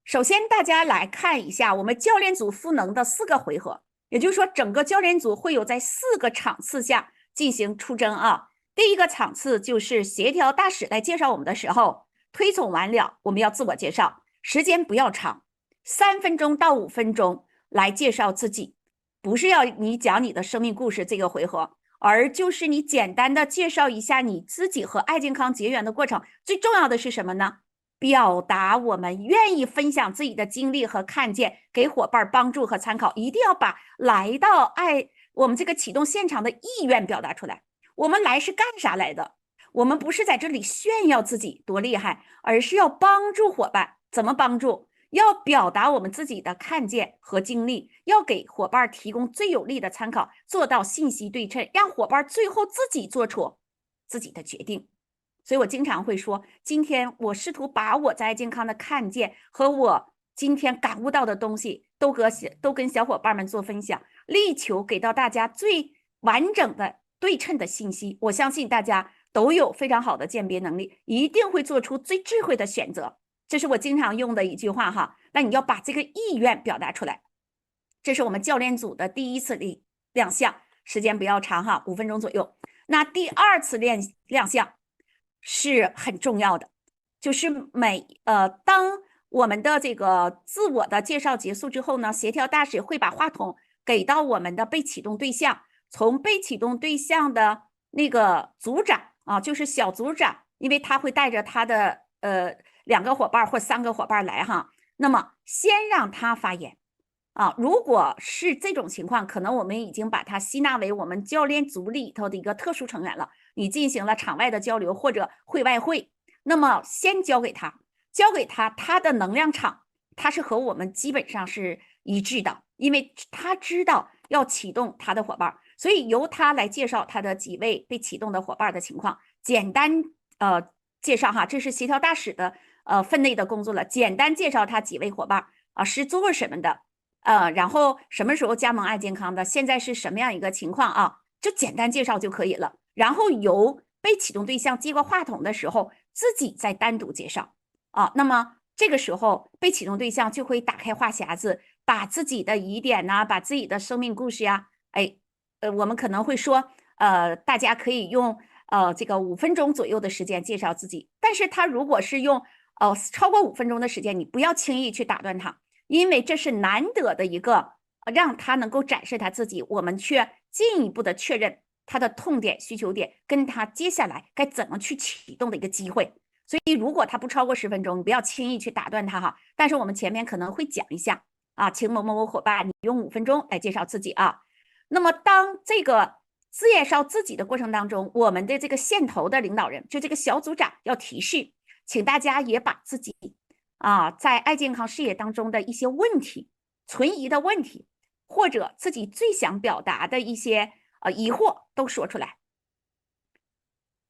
首先大家来看一下我们教练组赋能的4个回合，也就是说整个教练组会有在4个场次下进行出征第一个场次就是协调大使来介绍我们的时候，推送完了我们要自我介绍，时间不要长，3分钟到5分钟来介绍自己不是要你讲你的生命故事这个回合，而就是你简单的介绍一下你自己和爱健康结缘的过程。最重要的是什么呢？表达我们愿意分享自己的经历和看见，给伙伴帮助和参考，一定要把来到我们这个启动现场的意愿表达出来。我们来是干啥来的？我们不是在这里炫耀自己多厉害，而是要帮助伙伴。怎么帮助？要表达我们自己的看见和经历，要给伙伴提供最有力的参考，做到信息对称，让伙伴最后自己做出自己的决定。所以我经常会说，今天我试图把我在健康的看见和我今天感悟到的东西都跟小伙伴们做分享，力求给到大家最完整的对称的信息。我相信大家都有非常好的鉴别能力，一定会做出最智慧的选择。这是我经常用的一句话哈，那你要把这个意愿表达出来。这是我们教练组的第一次亮相，时间不要长哈，5分钟左右。那第二次亮相是很重要的，就是当我们的这个自我的介绍结束之后呢，协调大使会把话筒给到我们的被启动对象，从被启动对象的那个组长啊，就是小组长，因为他会带着他的2个伙伴或3个伙伴来哈，那么先让他发言啊。如果是这种情况，可能我们已经把他吸纳为我们教练组里头的一个特殊成员了，你进行了场外的交流或者会外会，那么先交给他他的能量场，他是和我们基本上是一致的，因为他知道要启动他的伙伴，所以由他来介绍他的几位被启动的伙伴的情况，简单介绍哈，这是协调大使的分内的工作了，简单介绍他几位伙伴啊是做什么的，然后什么时候加盟爱健康的，现在是什么样一个情况啊，就简单介绍就可以了。然后由被启动对象接过话筒的时候，自己再单独介绍啊。那么这个时候被启动对象就会打开话匣子，把自己的疑点呐，把自己的生命故事呀，我们可能会说，大家可以用这个5分钟左右的时间介绍自己，但是他如果是用超过5分钟的时间，你不要轻易去打断他，因为这是难得的一个让他能够展示他自己，我们却进一步的确认他的痛点、需求点，跟他接下来该怎么去启动的一个机会。所以如果他不超过10分钟，你不要轻易去打断他哈。但是我们前面可能会讲一下啊，请某某某伙伴你用5分钟来介绍自己啊。那么当这个介绍自己的过程当中，我们的这个线头的领导人，就这个小组长要提示，请大家也把自己在爱健康事业当中的一些问题、存疑的问题，或者自己最想表达的一些疑惑都说出来。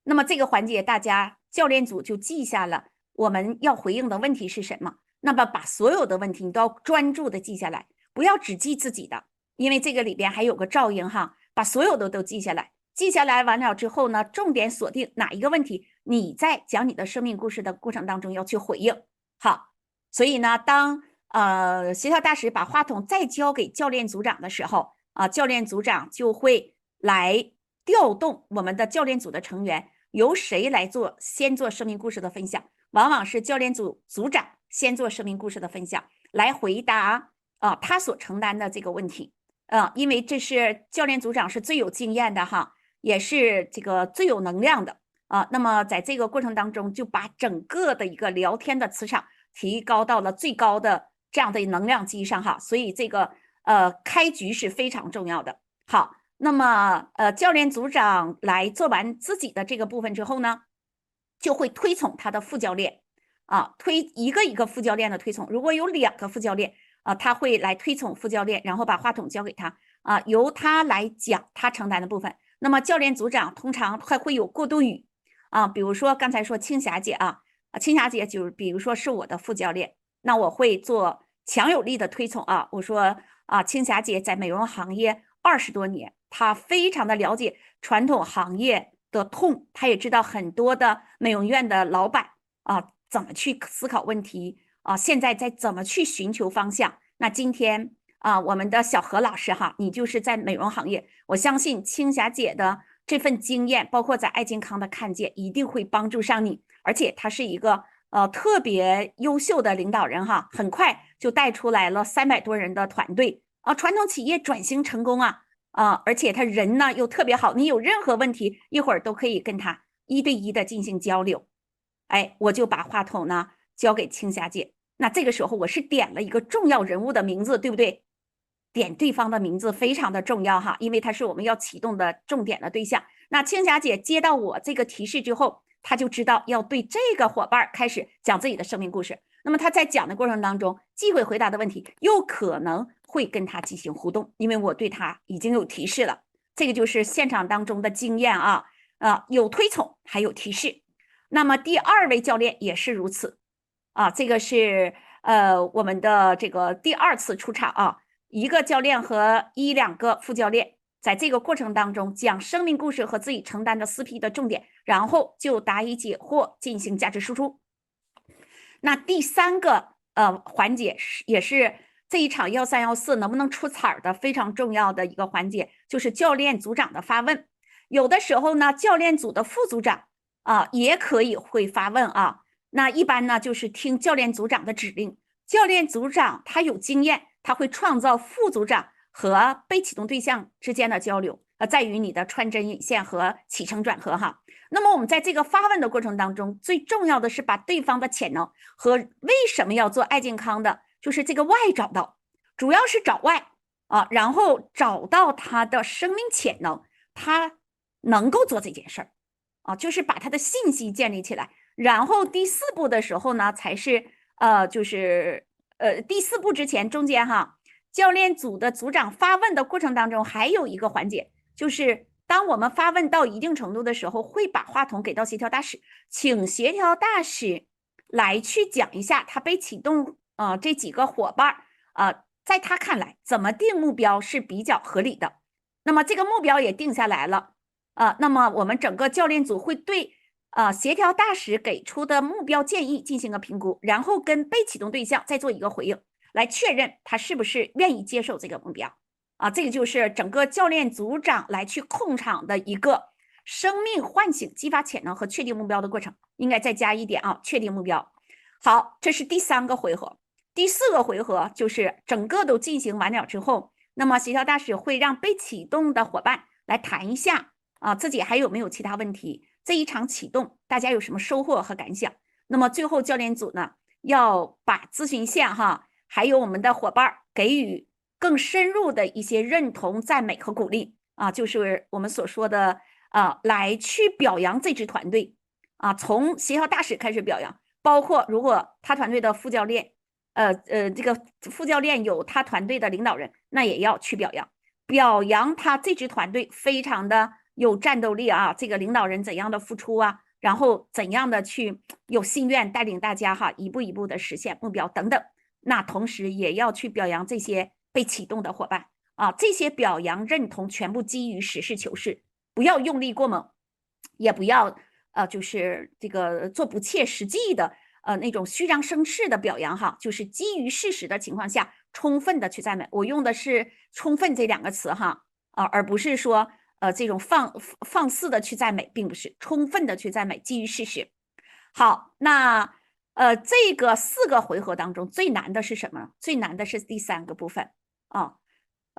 那么这个环节大家教练组就记下了我们要回应的问题是什么，那么把所有的问题你都要专注的记下来，不要只记自己的，因为这个里边还有个照应哈，把所有的都记下来。记下来完了之后呢，重点锁定哪一个问题你在讲你的生命故事的过程当中要去回应。好，所以呢，当协调大使把话筒再交给教练组长的时候教练组长就会来调动我们的教练组的成员，由谁来先做生命故事的分享，往往是教练组组长先做生命故事的分享，来回答他所承担的这个问题因为这是教练组长是最有经验的哈，也是这个最有能量的那么在这个过程当中就把整个的一个聊天的磁场提高到了最高的这样的能量级上哈，所以这个开局是非常重要的。好，那么教练组长来做完自己的这个部分之后呢，就会推崇他的副教练推一个副教练的推崇，如果有2个副教练他会来推崇副教练，然后把话筒交给他由他来讲他承担的部分。那么教练组长通常还会有过渡语比如说刚才说青霞姐青霞姐就比如说是我的副教练，那我会做强有力的推崇我说青霞姐在美容行业20多年，她非常的了解传统行业的痛，她也知道很多的美容院的老板怎么去思考问题现在在怎么去寻求方向。那今天我们的小何老师你就是在美容行业，我相信青霞姐的这份经验，包括在爱健康的看见，一定会帮助上你。而且她是一个特别优秀的领导人很快就带出来了300多人的团队传统企业转型成功而且他人呢又特别好，你有任何问题一会儿都可以跟他1对1的进行交流。哎，我就把话筒呢交给青霞姐。那这个时候我是点了一个重要人物的名字，对不对？点对方的名字非常的重要哈，因为他是我们要启动的重点的对象。那青霞姐接到我这个提示之后，她就知道要对这个伙伴开始讲自己的生命故事。那么她在讲的过程当中，既会回答的问题，又可能会跟他进行互动，因为我对他已经有提示了。这个就是现场当中的经验有推崇，还有提示。那么第2位教练也是如此这个是我们的这个第2次出场一个教练和1、2个副教练，在这个过程当中讲生命故事和自己承担的4P 的重点，然后就答疑解惑，进行价值输出。那第3个环节也是这一场1314能不能出彩的非常重要的一个环节，就是教练组长的发问。有的时候呢，教练组的副组长也可以会发问那一般呢就是听教练组长的指令，教练组长他有经验，他会创造副组长和被启动对象之间的交流在于你的穿针引线和起承转合那么我们在这个发问的过程当中，最重要的是把对方的潜能和为什么要做爱健康的，就是这个 why 找到，主要是找 why然后找到他的生命潜能，他能够做这件事儿就是把他的信息建立起来。然后第4步的时候呢，才是第4步之前中间教练组的组长发问的过程当中，还有一个环节，就是当我们发问到一定程度的时候，会把话筒给到协调大使，请协调大使来去讲一下他被启动这几个伙伴在他看来怎么定目标是比较合理的。那么这个目标也定下来了那么我们整个教练组会对协调大使给出的目标建议进行个评估，然后跟被启动对象再做一个回应，来确认他是不是愿意接受这个目标这个就是整个教练组长来去控场的一个生命唤醒、激发潜能和确定目标的过程。应该再加一点确定目标。好，这是第3个回合。第4个回合就是整个都进行完了之后，那么协调大使会让被启动的伙伴来谈一下自己还有没有其他问题，这一场启动大家有什么收获和感想。那么最后教练组呢，要把咨询线还有我们的伙伴给予更深入的一些认同、赞美和鼓励就是我们所说的来去表扬这支团队从协调大使开始表扬，包括如果他团队的副教练这个副教练有他团队的领导人，那也要去表扬他这支团队非常的有战斗力这个领导人怎样的付出然后怎样的去有心愿带领大家一步一步的实现目标等等。那同时也要去表扬这些被启动的伙伴这些表扬认同全部基于实事求是，不要用力过猛，也不要就是这个做不切实际的那种虚张声势的表扬就是基于事实的情况下充分的去赞美。我用的是充分这2个词而不是说这种放肆的去赞美，并不是，充分的去赞美，基于事实。好，那这个4个回合当中最难的是什么？最难的是第3个部分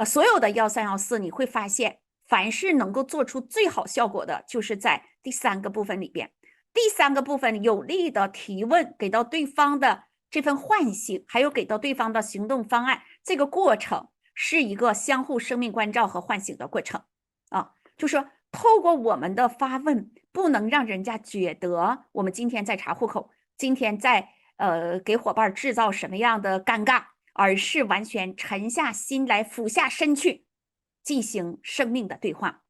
所有的1314你会发现，凡是能够做出最好效果的，就是在第3个部分里边。第3个部分有力的提问，给到对方的这份唤醒，还有给到对方的行动方案，这个过程是一个相互生命关照和唤醒的过程就是说透过我们的发问，不能让人家觉得我们今天在查户口，今天在给伙伴制造什么样的尴尬，而是完全沉下心来，俯下身去进行生命的对话。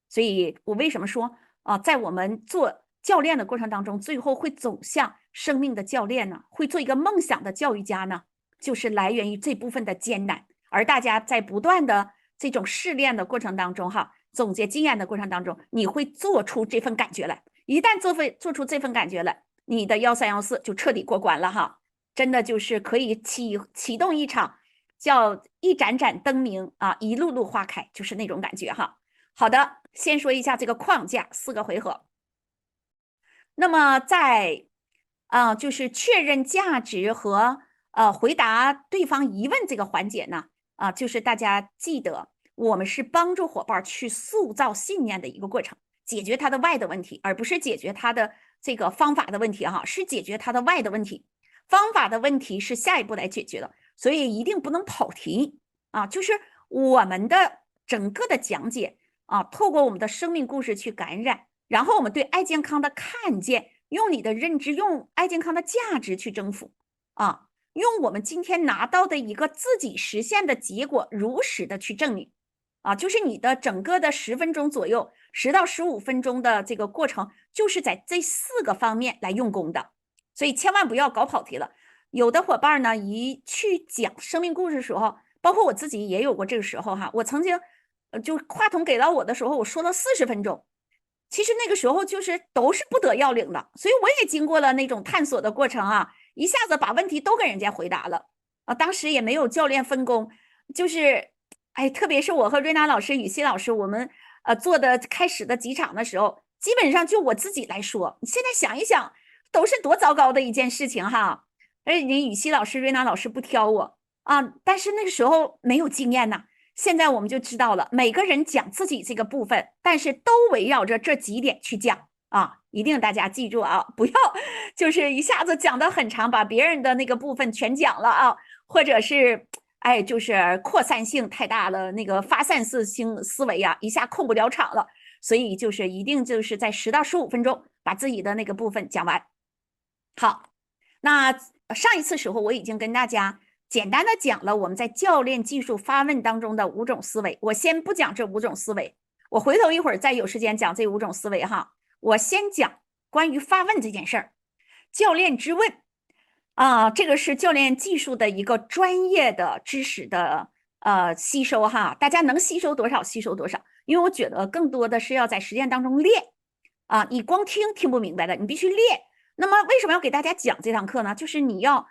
所以我为什么说在我们做教练的过程当中，最后会走向生命的教练呢？会做一个梦想的教育家呢？就是来源于这部分的艰难，而大家在不断的这种试炼的过程当中总结经验的过程当中，你会做出这份感觉来。一旦做出这份感觉来，你的1314就彻底过关了真的就是可以启动一场叫一盏盏灯明一路路花开，就是那种感觉好的，先说一下这个框架，4个回合。那么在就是确认价值和回答对方疑问这个环节呢啊，就是大家记得，我们是帮助伙伴去塑造信念的一个过程，解决他的 why 的问题，而不是解决他的这个方法的问题哈，是解决他的 why 的问题，方法的问题是下一步来解决的，所以一定不能跑题啊，就是我们的整个的讲解啊，透过我们的生命故事去感染，然后我们对爱健康的看见，用你的认知，用爱健康的价值去征服啊。用我们今天拿到的一个自己实现的结果如实的去证明啊，就是你的整个的10分钟左右，10到15分钟的这个过程，就是在这4个方面来用功的，所以千万不要搞跑题了。有的伙伴呢，一去讲生命故事的时候，包括我自己也有过这个时候哈，我曾经就话筒给到我的时候，我说了40分钟。其实那个时候就是都是不得要领的，所以我也经过了那种探索的过程啊，一下子把问题都跟人家回答了啊。当时也没有教练分工，就是特别是我和瑞娜老师、雨熙老师，我们做的开始的几场的时候，基本上就我自己来说。现在想一想，都是多糟糕的一件事情哈。而且你雨熙老师、瑞娜老师不挑我啊，但是那个时候没有经验呐。现在我们就知道了，每个人讲自己这个部分，但是都围绕着这几点去讲啊，一定大家记住啊，不要就是一下子讲得很长，把别人的那个部分全讲了啊，或者是就是扩散性太大了，那个发散性思维啊，一下控不了场了，所以就是一定就是在10到15分钟把自己的那个部分讲完。好，那上一次时候我已经跟大家简单的讲了我们在教练技术发问当中的5种思维，我先不讲这5种思维，我回头一会儿再有时间讲这5种思维哈。我先讲关于发问这件事儿，教练之问啊，这个是教练技术的一个专业的知识的吸收哈，大家能吸收多少吸收多少，因为我觉得更多的是要在实践当中练啊，你光听不明白的，你必须练。那么为什么要给大家讲这堂课呢？就是你要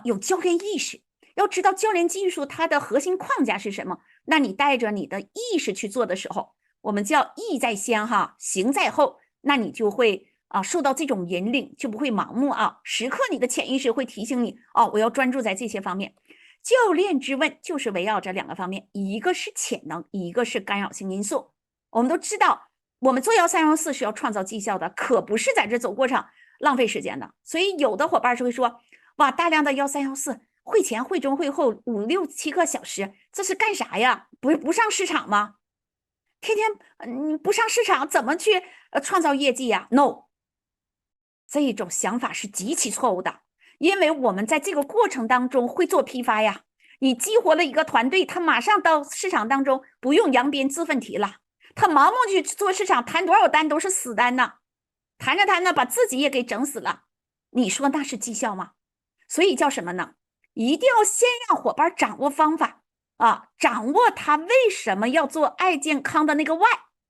有教练意识。要知道教练技术它的核心框架是什么，那你带着你的意识去做的时候，我们叫意在先哈，行在后，那你就会受到这种引领，就不会盲目啊，时刻你的潜意识会提醒你我要专注在这些方面。教练之问就是围绕着2个方面，一个是潜能，一个是干扰性因素。我们都知道我们做1314是要创造绩效的，可不是在这走过场浪费时间的。所以有的伙伴就会说，哇，大量的1314会前会中会后5、6、7个小时，这是干啥呀？不上市场吗？天天你不上市场怎么去创造业绩呀 ？No， 这种想法是极其错误的，因为我们在这个过程当中会做批发呀。你激活了一个团队，他马上到市场当中不用扬鞭自奋蹄了，他盲目去做市场，谈多少单都是死单呢，谈着谈着把自己也给整死了，你说那是绩效吗？所以叫什么呢？一定要先让伙伴掌握方法啊，掌握他为什么要做爱健康的那个 why，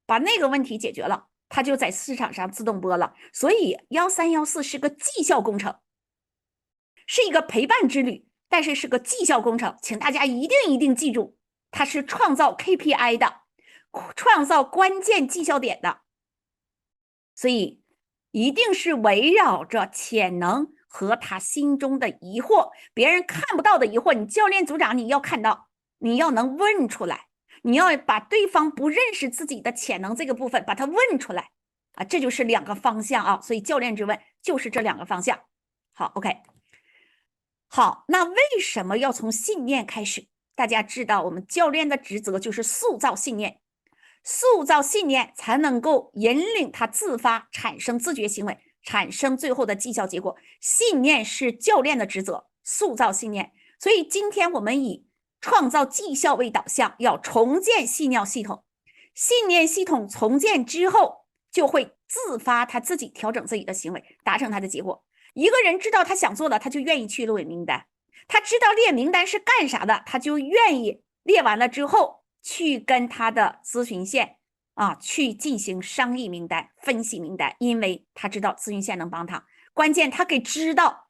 把那个问题解决了，他就在市场上自动播了。所以1314是个绩效工程，是一个陪伴之旅，但是是个绩效工程，请大家一定记住，它是创造 KPI 的，创造关键绩效点的，所以一定是围绕着潜能和他心中的疑惑，别人看不到的疑惑，你教练组长你要看到，你要能问出来，你要把对方不认识自己的潜能这个部分把它问出来啊，这就是2个方向啊，所以教练之问就是这2个方向。好 ，OK， 好，那为什么要从信念开始？大家知道我们教练的职责就是塑造信念，塑造信念才能够引领他自发产生自觉行为，产生最后的绩效结果。信念是教练的职责，塑造信念。所以今天我们以创造绩效为导向，要重建信念系统。信念系统重建之后，就会自发他自己调整自己的行为，达成他的结果。一个人知道他想做了，他就愿意去列名单，他知道列名单是干啥的，他就愿意列完了之后去跟他的咨询线去进行商议名单、分析名单，因为他知道咨询线能帮他，关键他给知道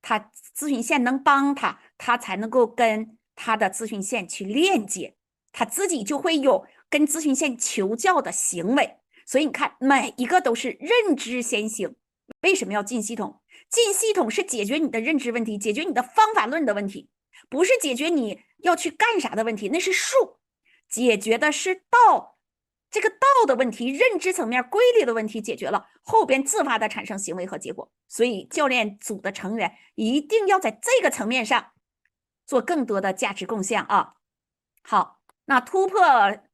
他咨询线能帮他，他才能够跟他的咨询线去链接，他自己就会有跟咨询线求教的行为。所以你看每一个都是认知先行。为什么要进系统？进系统是解决你的认知问题，解决你的方法论的问题。不是解决你要去干啥的问题，那是术，解决的是道。这个道的问题，认知层面规律的问题解决了，后边自发的产生行为和结果。所以教练组的成员一定要在这个层面上做更多的价值贡献啊。好，那突破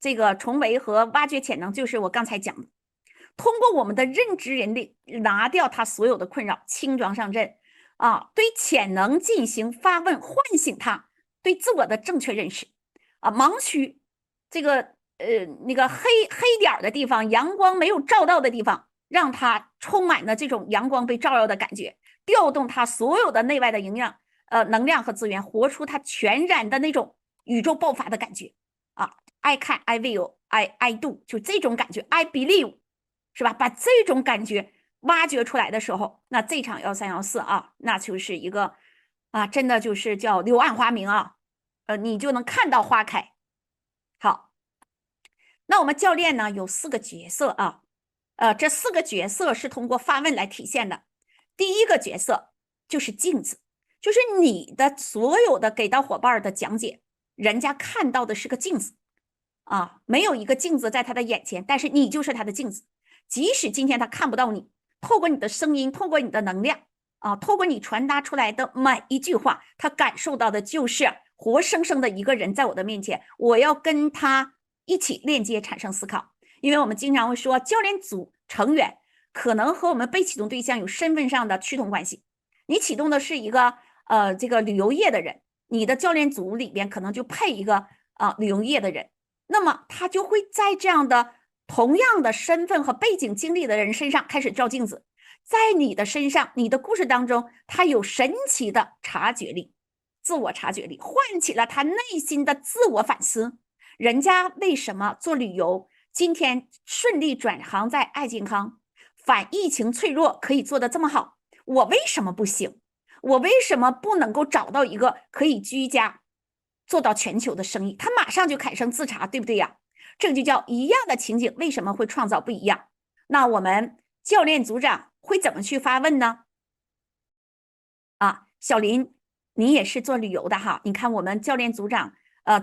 这个重围和挖掘潜能，就是我刚才讲的，通过我们的认知能力拿掉他所有的困扰，轻装上阵啊，对潜能进行发问，唤醒他对自我的正确认识啊，盲区这个那个黑点的地方，阳光没有照到的地方，让他充满了这种阳光被照耀的感觉，调动他所有的内外的营养能量和资源，活出他全然的那种宇宙爆发的感觉啊 ！I can, I will, I do， 就这种感觉 ，I believe， 是吧？把这种感觉挖掘出来的时候，那这场1314啊，那就是一个啊，真的就是叫柳暗花明啊，你就能看到花开。好。那我们教练呢有4个角色啊，这4个角色是通过发问来体现的。第一个角色就是镜子，就是你的所有的给到伙伴的讲解，人家看到的是个镜子啊，没有一个镜子在他的眼前，但是你就是他的镜子。即使今天他看不到你，透过你的声音，透过你的能量啊，透过你传达出来的每一句话，他感受到的就是活生生的一个人在我的面前，我要跟他一起链接产生思考。因为我们经常会说，教练组成员可能和我们被启动对象有身份上的趋同关系。你启动的是一个这个旅游业的人，你的教练组里边可能就配一个旅游业的人，那么他就会在这样的同样的身份和背景经历的人身上开始照镜子，在你的身上，你的故事当中，他有神奇的察觉力，自我察觉力，唤起了他内心的自我反思。人家为什么做旅游，今天顺利转行在爱健康，反疫情脆弱可以做得这么好，我为什么不行？我为什么不能够找到一个可以居家做到全球的生意？他马上就产生自查，对不对呀？这就叫一样的情景为什么会创造不一样？那我们教练组长会怎么去发问呢？啊，小林，你也是做旅游的哈，你看我们教练组长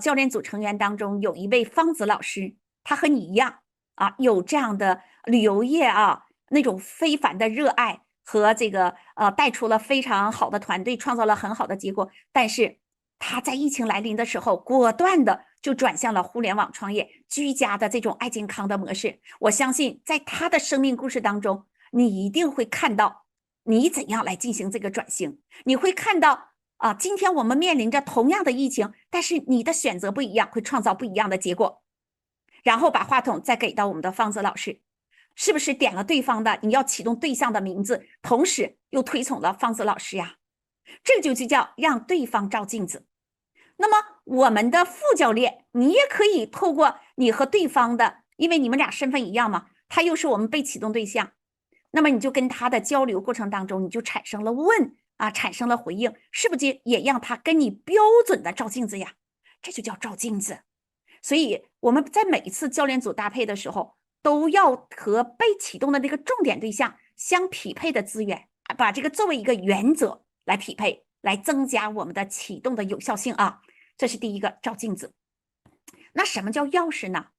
教练组成员当中有一位方子老师，他和你一样啊，有这样的旅游业啊那种非凡的热爱和这个带出了非常好的团队，创造了很好的结果。但是他在疫情来临的时候，果断的就转向了互联网创业，居家的这种爱健康的模式。我相信在他的生命故事当中，你一定会看到你怎样来进行这个转型，你会看到。啊，今天我们面临着同样的疫情，但是你的选择不一样，会创造不一样的结果。然后把话筒再给到我们的方子老师，是不是点了对方的你要启动对象的名字，同时又推崇了方子老师呀？这就叫让对方照镜子。那么我们的副教练，你也可以透过你和对方的，因为你们俩身份一样嘛，他又是我们被启动对象，那么你就跟他的交流过程当中，你就产生了问。啊，产生了回应，是不是也让他跟你标准的照镜子呀？这就叫照镜子。所以我们在每一次教练组搭配的时候，都要和被启动的那个重点对象相匹配的资源，把这个作为一个原则来匹配，来增加我们的启动的有效性啊。这是第一个，照镜子。那什么叫钥匙呢？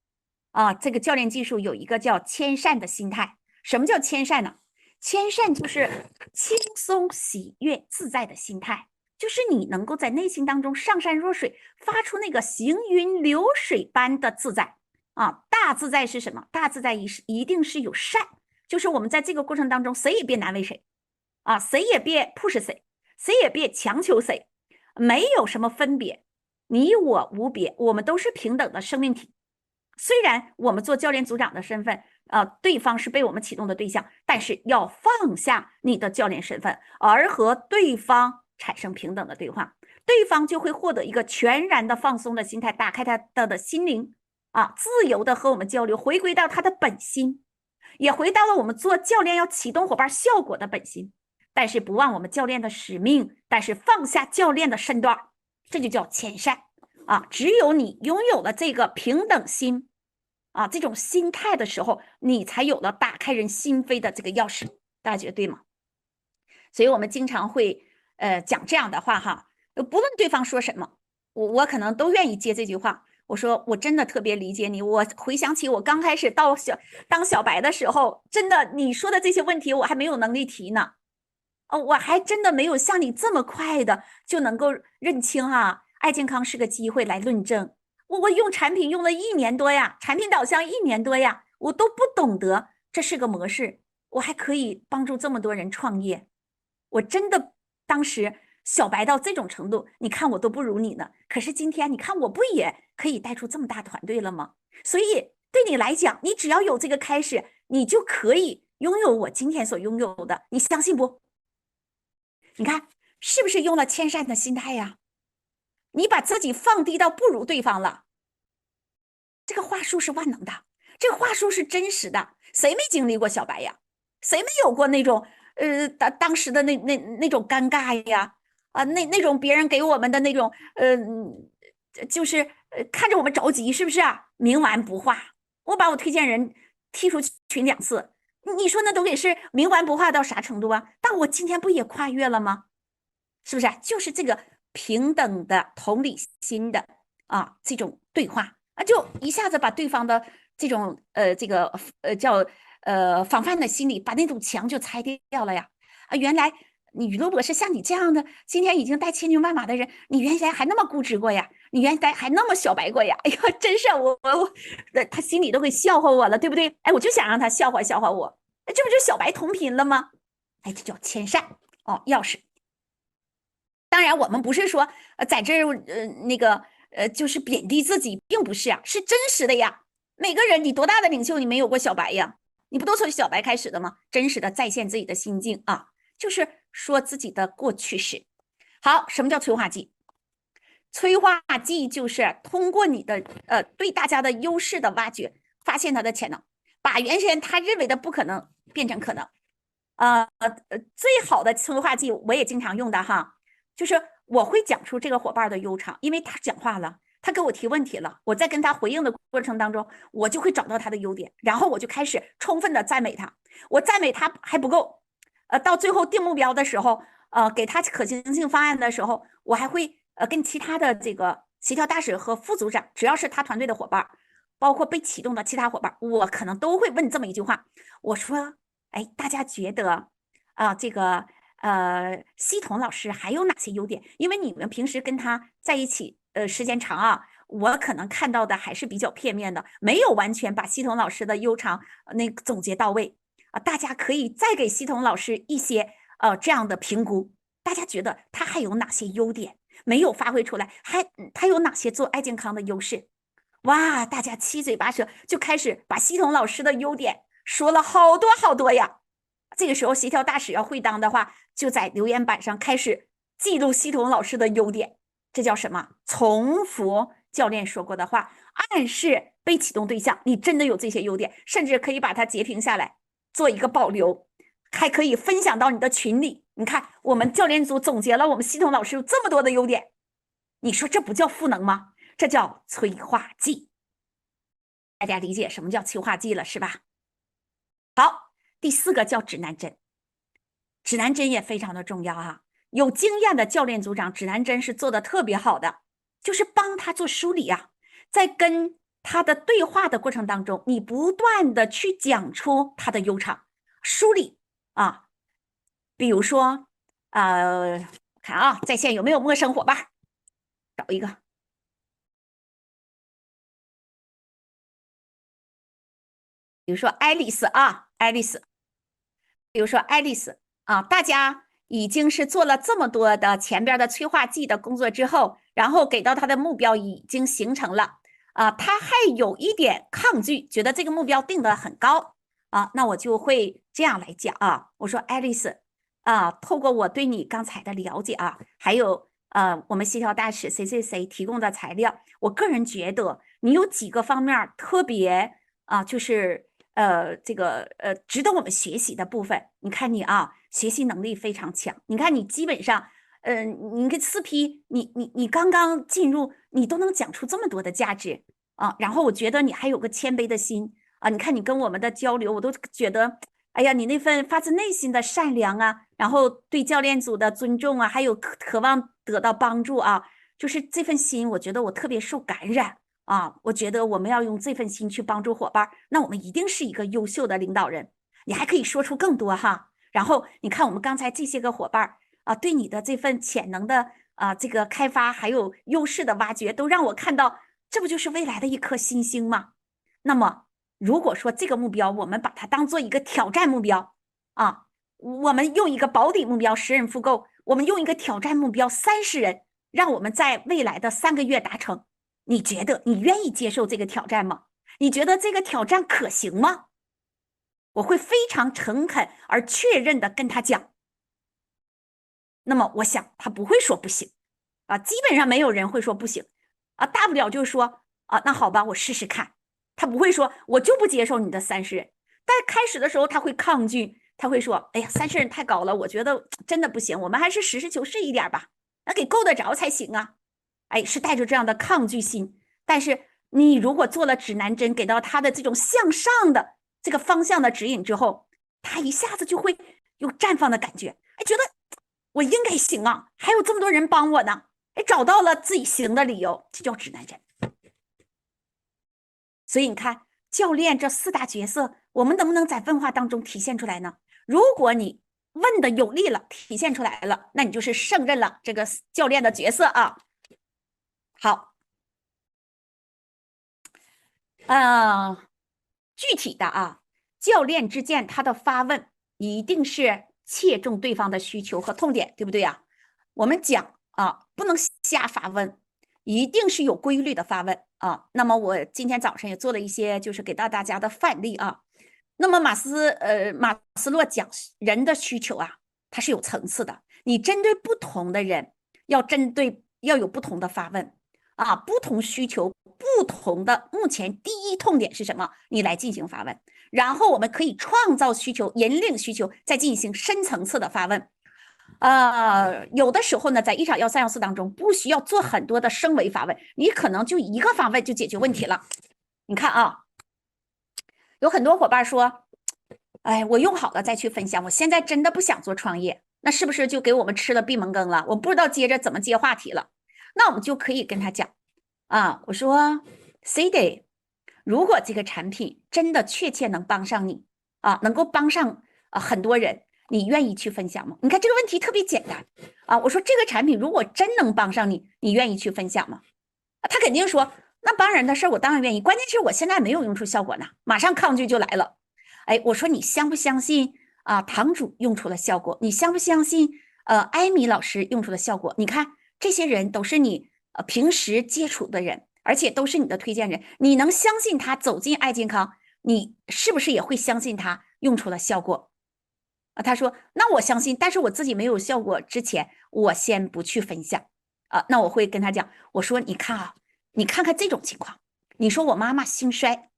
啊，这个教练技术有一个叫谦善的心态。什么叫谦善呢？谦善就是轻松、喜悦、自在的心态，就是你能够在内心当中上善若水，发出那个行云流水般的自在啊！大自在是什么？大自在一定是有善，就是我们在这个过程当中，谁也别难为谁啊，谁也别 push 谁，谁也别强求谁，没有什么分别，你我无别，我们都是平等的生命体。虽然我们做教练组长的身份，对方是被我们启动的对象，但是要放下你的教练身份，而和对方产生平等的对话，对方就会获得一个全然的放松的心态，打开他的心灵啊，自由的和我们交流，回归到他的本心，也回到了我们做教练要启动伙伴效果的本心，但是不忘我们教练的使命，但是放下教练的身段，这就叫谦善啊！只有你拥有了这个平等心。啊，这种心态的时候，你才有了打开人心扉的这个钥匙，大家觉得对吗？所以我们经常会讲这样的话哈，不论对方说什么，我可能都愿意接这句话。我说我真的特别理解你，我回想起我刚开始当小白的时候，真的你说的这些问题我还没有能力提呢。我还真的没有像你这么快的就能够认清啊，爱健康是个机会来论证。我用产品用了1年多呀，产品导向1年多呀，我都不懂得这是个模式，我还可以帮助这么多人创业。我真的当时小白到这种程度，你看我都不如你呢。可是今天你看我不也可以带出这么大团队了吗？所以对你来讲，你只要有这个开始，你就可以拥有我今天所拥有的，你相信不？你看是不是用了谦善的心态呀？你把自己放低到不如对方了。这个话术是万能的，这个话术是真实的。谁没经历过小白呀？谁没有过那种当时的那种尴尬呀？那种别人给我们的那种就是看着我们着急，是不是啊？冥顽不化，我把我推荐人踢出群2次，你说那都得是冥顽不化到啥程度啊？但我今天不也跨越了吗？是不是？就是这个平等的同理心的这种对话就一下子把对方的这种叫防范的心理，把那种墙就拆掉了呀。原来你宇路博士像你这样的，今天已经带千军万马的人，你原来还那么固执过呀？你原来还那么小白过呀？哎呀，真是我他心里都给笑话我了，对不对？哎，我就想让他笑话笑话我，这不就小白同频了吗？哎，这叫谦善钥匙。当然，我们不是说在这就是贬低自己，并不是啊，是真实的呀。每个人，你多大的领袖，你没有过小白呀？你不都从小白开始的吗？真实的再现自己的心境就是说自己的过去式。好，什么叫催化剂？催化剂就是通过你的对大家的优势的挖掘，发现他的潜能，把原先他认为的不可能变成可能。最好的催化剂我也经常用的哈，就是我会讲出这个伙伴的优长，因为他讲话了，他给我提问题了，我在跟他回应的过程当中，我就会找到他的优点，然后我就开始充分的赞美他。我赞美他还不够，到最后定目标的时候，给他可行性方案的时候，我还会跟其他的这个协调大使和副组长，只要是他团队的伙伴，包括被启动的其他伙伴，我可能都会问这么一句话，我说，哎，大家觉得这个系统老师还有哪些优点？因为你们平时跟他在一起时间长我可能看到的还是比较片面的，没有完全把系统老师的优长总结到位大家可以再给系统老师一些这样的评估，大家觉得他还有哪些优点没有发挥出来？他有哪些做爱健康的优势？哇，大家七嘴八舌就开始把系统老师的优点说了好多好多呀。这个时候协调大使要会当的话，就在留言板上开始记录系统老师的优点，这叫什么？重复教练说过的话，暗示被启动对象你真的有这些优点，甚至可以把它截屏下来做一个保留，还可以分享到你的群里。你看我们教练组总结了我们系统老师有这么多的优点，你说这不叫赋能吗？这叫催化剂。大家理解什么叫催化剂了是吧？好，第4个叫指南针。指南针也非常的重要有经验的教练组长指南针是做的特别好的，就是帮他做梳理在跟他的对话的过程当中，你不断的去讲出他的优长，梳理比如说看在线有没有陌生伙伴，找一个。比如说爱丽丝爱丽丝，比如说爱丽丝大家已经是做了这么多的前边的催化剂的工作之后，然后给到他的目标已经形成了他还有一点抗拒，觉得这个目标定得很高那我就会这样来讲我说爱丽丝透过我对你刚才的了解还有我们协调大使谁谁谁提供的材料，我个人觉得你有几个方面特别就是值得我们学习的部分。你看你学习能力非常强，你看你基本上你跟4P 你刚刚进入，你都能讲出这么多的价值然后我觉得你还有个谦卑的心你看你跟我们的交流，我都觉得哎呀，你那份发自内心的善良然后对教练组的尊重啊，还有渴望得到帮助啊，就是这份心，我觉得我特别受感染啊。我觉得我们要用这份心去帮助伙伴，那我们一定是一个优秀的领导人。你还可以说出更多哈。然后你看我们刚才这些个伙伴啊，对你的这份潜能的这个开发，还有优势的挖掘，都让我看到，这不就是未来的一颗新星吗？那么如果说这个目标，我们把它当做一个挑战目标啊，我们用一个保底目标10人复购，我们用一个挑战目标30人，让我们在未来的3个月达成。你觉得你愿意接受这个挑战吗？你觉得这个挑战可行吗？我会非常诚恳而确认的跟他讲，那么我想他不会说不行啊，基本上没有人会说不行啊，大不了就是说啊，那好吧，我试试看。他不会说我就不接受你的30人，但开始的时候他会抗拒，他会说，哎呀，30人太高了，我觉得真的不行，我们还是实事求是一点吧，那给够得着才行啊。哎，是带着这样的抗拒心，但是你如果做了指南针，给到他的这种向上的这个方向的指引之后，他一下子就会有绽放的感觉，哎，觉得我应该行啊，还有这么多人帮我呢，哎，找到了自己行的理由，这叫指南针。所以你看，教练这4大角色，我们能不能在问话当中体现出来呢？如果你问的有力了，体现出来了，那你就是胜任了这个教练的角色啊。好，具体的啊，教练之间他的发问一定是切中对方的需求和痛点，对不对呀？我们讲啊，不能瞎发问，一定是有规律的发问啊。那么我今天早上也做了一些，就是给到大家的范例啊。那么马斯洛讲人的需求啊，它是有层次的。你针对不同的人，要有不同的发问啊，不同需求，不同的目前第一痛点是什么，你来进行发问。然后我们可以创造需求，引领需求，再进行深层次的发问。有的时候呢，在一场1314当中，不需要做很多的升维发问，你可能就一个发问就解决问题了。你看啊，有很多伙伴说，哎，我用好了再去分享，我现在真的不想做创业，那是不是就给我们吃了闭门羹了？我不知道接着怎么接话题了。那我们就可以跟他讲啊，我说 CD， 如果这个产品真的确切能帮上你啊，能够帮上很多人，你愿意去分享吗？你看这个问题特别简单啊，我说这个产品如果真能帮上你，你愿意去分享吗？他肯定说，那帮人的事我当然愿意，关键是我现在没有用出效果呢，马上抗拒就来了。哎，我说你相不相信啊？堂主用出了效果，你相不相信？艾米老师用出了效果，你看这些人都是你平时接触的人，而且都是你的推荐人，你能相信他走进爱健康，你是不是也会相信他用出了效果？他说那我相信，但是我自己没有效果之前，我先不去分享那我会跟他讲，我说你看啊，你看看这种情况，你说我妈妈心衰，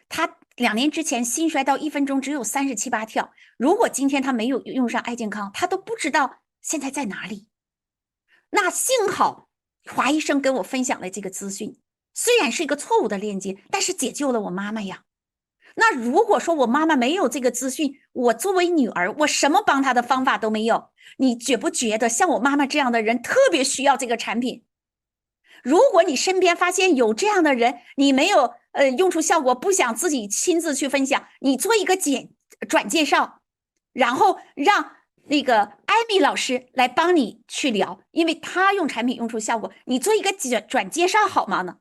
她2年之前心衰到1分钟只有37、8跳，如果今天她没有用上爱健康，她都不知道现在在哪里。那幸好华医生跟我分享了这个资讯，虽然是一个错误的链接，但是解救了我妈妈呀。那如果说我妈妈没有这个资讯，我作为女儿，我什么帮她的方法都没有，你觉不觉得像我妈妈这样的人特别需要这个产品？如果你身边发现有这样的人，你没有用出效果，不想自己亲自去分享，你做一个转介绍，然后让那个艾米老师来帮你去聊，因为他用产品用出效果，你做一个转介绍好吗呢？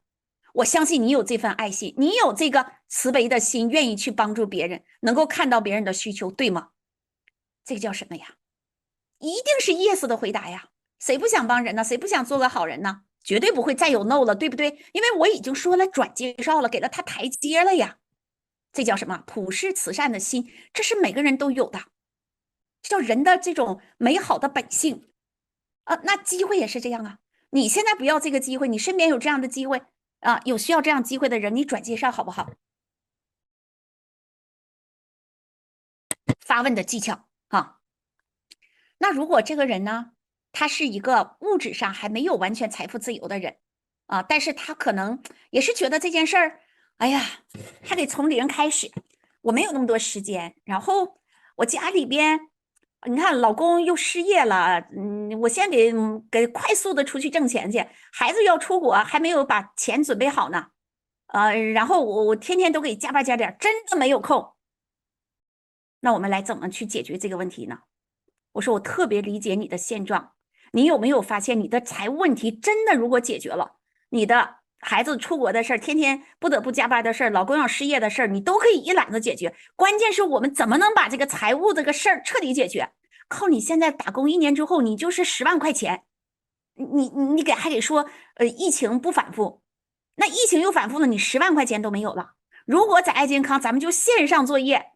我相信你有这份爱心，你有这个慈悲的心，愿意去帮助别人，能够看到别人的需求，对吗？这个叫什么呀？一定是 yes 的回答呀！谁不想帮人呢？谁不想做个好人呢？绝对不会再有 no 了，对不对？因为我已经说了转介绍了，给了他台阶了呀。这叫什么？普世慈善的心，这是每个人都有的，这叫人的这种美好的本性那机会也是这样啊。你现在不要这个机会，你身边有这样的机会有需要这样机会的人，你转介绍好不好？发问的技巧那如果这个人呢，他是一个物质上还没有完全财富自由的人但是他可能也是觉得这件事儿，哎呀，还得从0开始，我没有那么多时间，然后我家里边你看老公又失业了，我先给快速的出去挣钱去，孩子要出国还没有把钱准备好呢，然后我天天都给加班加点，真的没有空。那我们来怎么去解决这个问题呢？我说我特别理解你的现状，你有没有发现你的财务问题真的如果解决了，你的孩子出国的事儿，天天不得不加班的事儿，老公要失业的事儿，你都可以一揽子解决。关键是我们怎么能把这个财务这个事儿彻底解决？靠你现在打工1年之后，你就是10万块钱，你还给说疫情不反复，那疫情又反复了，你10万块钱都没有了。如果在爱健康，咱们就线上作业，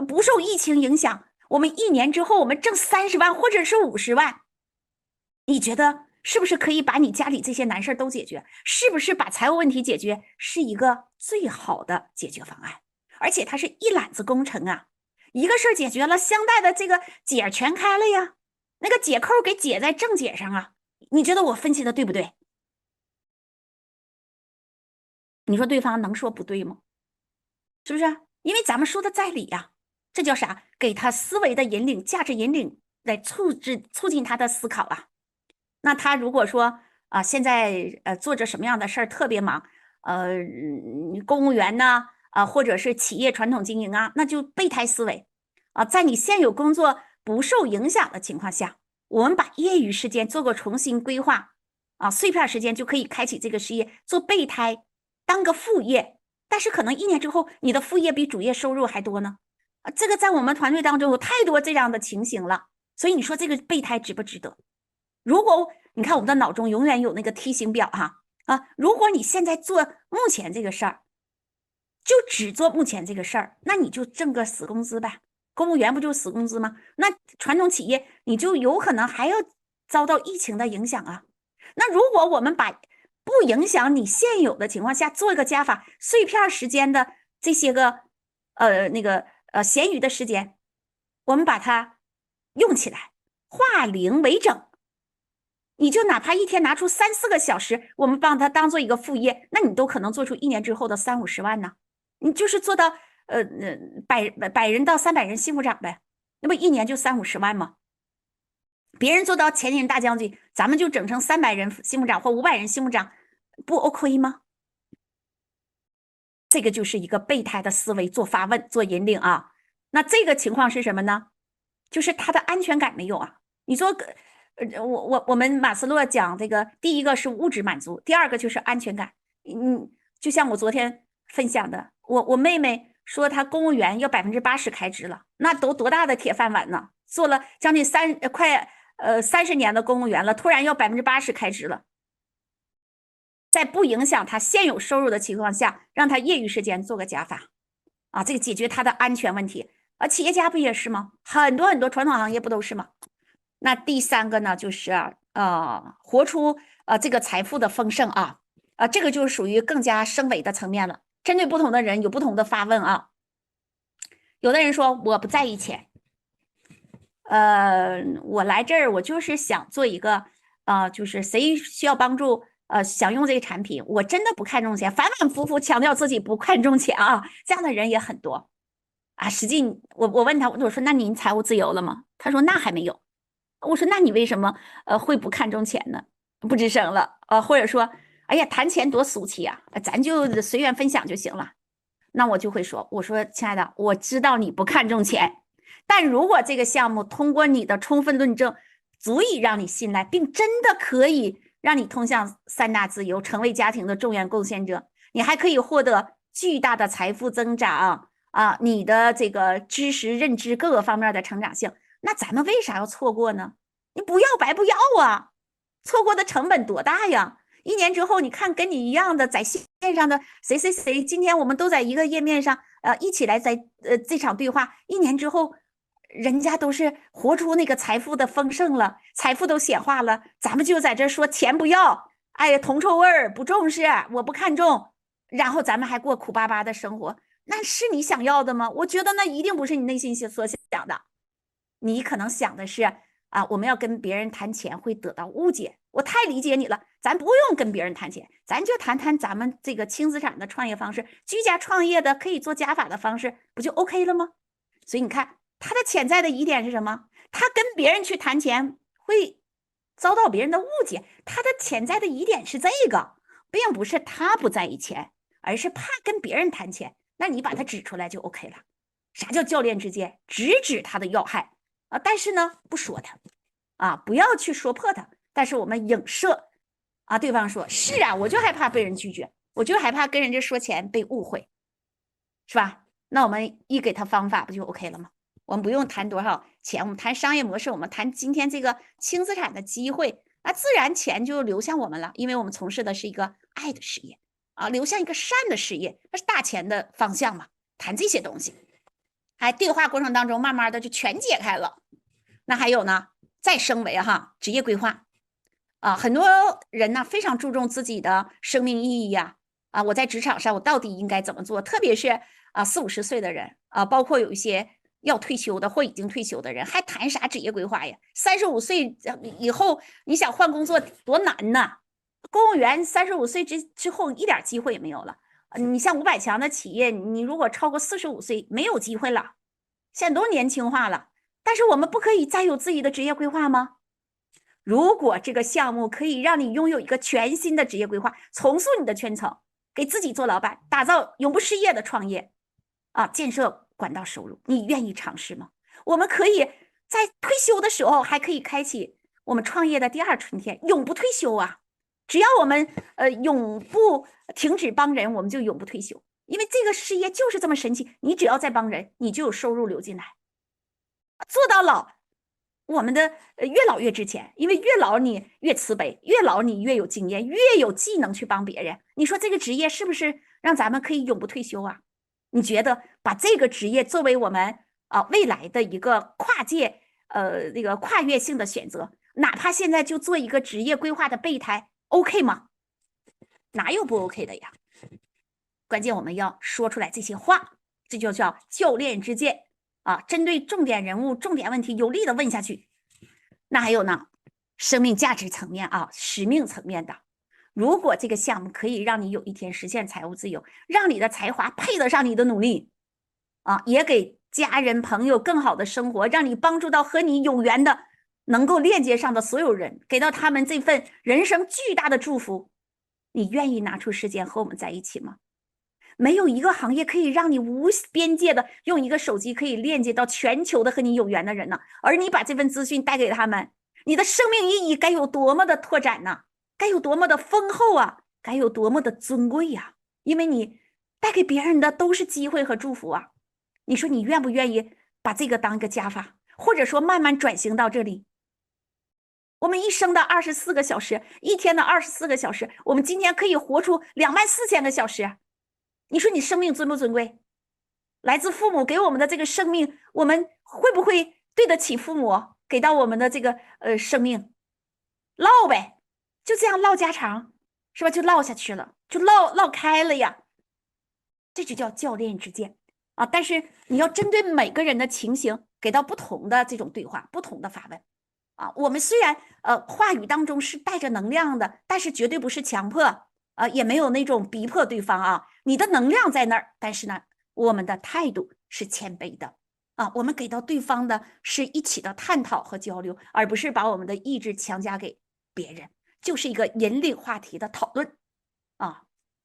不受疫情影响，我们1年之后我们挣30万或者是50万，你觉得是不是可以把你家里这些难事都解决？是不是把财务问题解决是一个最好的解决方案？而且它是一揽子工程啊，一个事儿解决了，相带的这个解全开了呀，那个解扣给解在正解上啊。你觉得我分析的对不对？你说对方能说不对吗？是不是？因为咱们说的在理呀，这叫啥？给他思维的引领、价值引领，来促进他的思考啊。那他如果说现在做着什么样的事儿特别忙，公务员呢或者是企业传统经营啊，那就备胎思维啊，在你现有工作不受影响的情况下，我们把业余时间做个重新规划啊，碎片时间就可以开启这个事业，做备胎，当个副业。但是可能1年之后，你的副业比主业收入还多呢。这个在我们团队当中有太多这样的情形了，所以你说这个备胎值不值得？如果你看我们的脑中永远有那个梯形表如果你现在做目前这个事儿，就只做目前这个事儿，那你就挣个死工资呗。公务员不就死工资吗？那传统企业你就有可能还要遭到疫情的影响啊。那如果我们把不影响你现有的情况下做一个加法，碎片时间的这些个闲余的时间，我们把它用起来，化零为整。你就哪怕一天拿出3、4个小时，我们帮他当做一个副业，那你都可能做出1年之后的30、50万呢。你就是做到100人到300人幸福长呗，那不1年就30、50万吗？别人做到前人大将军，咱们就整成300人幸福长或500人幸福长，不 OK 吗？这个就是一个备胎的思维，做发问，做引领啊。那这个情况是什么呢？就是他的安全感没有啊。你说我们马斯洛讲这个，第一个是物质满足，第二个就是安全感。就像我昨天分享的，我妹妹说她公务员要80%开支了，那都多大的铁饭碗呢？做了将近快30年的公务员了，突然要80%开支了，在不影响他现有收入的情况下，让他业余时间做个加法啊，这个解决他的安全问题。企业家不也是吗？很多传统行业不都是吗？那第3个呢，就是活出这个财富的丰盛啊，这个就是属于更加升维的层面了。针对不同的人有不同的发问啊。有的人说我不在意钱，我来这儿我就是想做一个就是谁需要帮助想用这个产品，我真的不看重钱，反反复复强调自己不看重钱啊，这样的人也很多啊。实际我问他，我说那您财务自由了吗？他说那还没有。我说那你为什么会不看重钱呢？不吱声了或者说哎呀谈钱多俗气啊，咱就随缘分享就行了。那我就会说，我说亲爱的，我知道你不看重钱，但如果这个项目通过你的充分论证足以让你信赖，并真的可以让你通向3大自由，成为家庭的重要贡献者，你还可以获得巨大的财富增长你的这个知识认知各个方面的成长性，那咱们为啥要错过呢？你不要白不要啊，错过的成本多大呀！1年之后，你看跟你一样的在线上的谁，今天我们都在一个页面上，一起来在这场对话，1年之后，人家都是活出那个财富的丰盛了，财富都显化了，咱们就在这说钱不要，哎呀，铜臭味儿不重视，我不看重，然后咱们还过苦巴巴的生活，那是你想要的吗？我觉得那一定不是你内心所想的，你可能想的是我们要跟别人谈钱会得到误解，我太理解你了，咱不用跟别人谈钱，咱就谈咱们这个轻资产的创业方式，居家创业的可以做加法的方式，不就 OK 了吗？所以你看他的潜在的疑点是什么？他跟别人去谈钱会遭到别人的误解，他的潜在的疑点是这个，并不是他不在意钱，而是怕跟别人谈钱。那你把它指出来就 OK 了。啥叫教练之间？指他的要害啊，但是呢，不说他啊，不要去说破他。但是我们影射啊，对方说是啊，我就害怕被人拒绝，我就害怕跟人家说钱被误会，是吧？那我们一给他方法，不就 OK 了吗？我们不用谈多少钱，我们谈商业模式，我们谈今天这个轻资产的机会，那自然钱就流向我们了，因为我们从事的是一个爱的事业啊，流向一个善的事业，那是大钱的方向嘛。谈这些东西，对话过程当中，慢慢的就全解开了。那还有呢，再升维职业规划啊，很多人呢非常注重自己的生命意义呀我在职场上我到底应该怎么做？特别是40、50岁的人包括有一些要退休的或已经退休的人，还谈啥职业规划呀？35岁以后你想换工作多难呐！公务员35岁之后一点机会也没有了。你像500强的企业，你如果超过45岁没有机会了，现在都年轻化了。但是我们不可以再有自己的职业规划吗？如果这个项目可以让你拥有一个全新的职业规划，重塑你的圈层，给自己做老板，打造永不失业的创业建设管道收入，你愿意尝试吗？我们可以在退休的时候还可以开启我们创业的第二春天，永不退休啊！只要我们永不停止帮人，我们就永不退休，因为这个事业就是这么神奇，你只要在帮人，你就有收入流进来，做到老。我们的越老越值钱，因为越老你越慈悲，越老你越有经验，越有技能去帮别人。你说这个职业是不是让咱们可以永不退休啊？你觉得把这个职业作为我们未来的一个跨界那个跨越性的选择，哪怕现在就做一个职业规划的备胎 ，OK 吗？哪有不 OK 的呀？关键我们要说出来这些话，这就叫教练之见针对重点人物、重点问题有力的问下去。那还有呢，生命价值层面使命层面的，如果这个项目可以让你有一天实现财务自由，让你的才华配得上你的努力也给家人朋友更好的生活，让你帮助到和你有缘的能够链接上的所有人，给到他们这份人生巨大的祝福，你愿意拿出时间和我们在一起吗？没有一个行业可以让你无边界的用一个手机可以链接到全球的和你有缘的人呢，而你把这份资讯带给他们，你的生命意义该有多么的拓展呢？该有多么的丰厚该有多么的尊贵呀！因为你带给别人的都是机会和祝福你说你愿不愿意把这个当一个加法，或者说慢慢转型到这里？我们一生的24个小时，一天的24个小时，我们今天可以活出24000个小时。你说你生命尊不尊贵？来自父母给我们的这个生命，我们会不会对得起父母给到我们的这个生命？唠呗，就这样唠家常，是吧？就唠下去了，就唠开了呀。这就叫教练之见但是你要针对每个人的情形，给到不同的这种对话，不同的发问我们虽然话语当中是带着能量的，但是绝对不是强迫也没有那种逼迫对方你的能量在那儿，但是呢，我们的态度是谦卑的我们给到对方的是一起的探讨和交流，而不是把我们的意志强加给别人，就是一个引领话题的讨论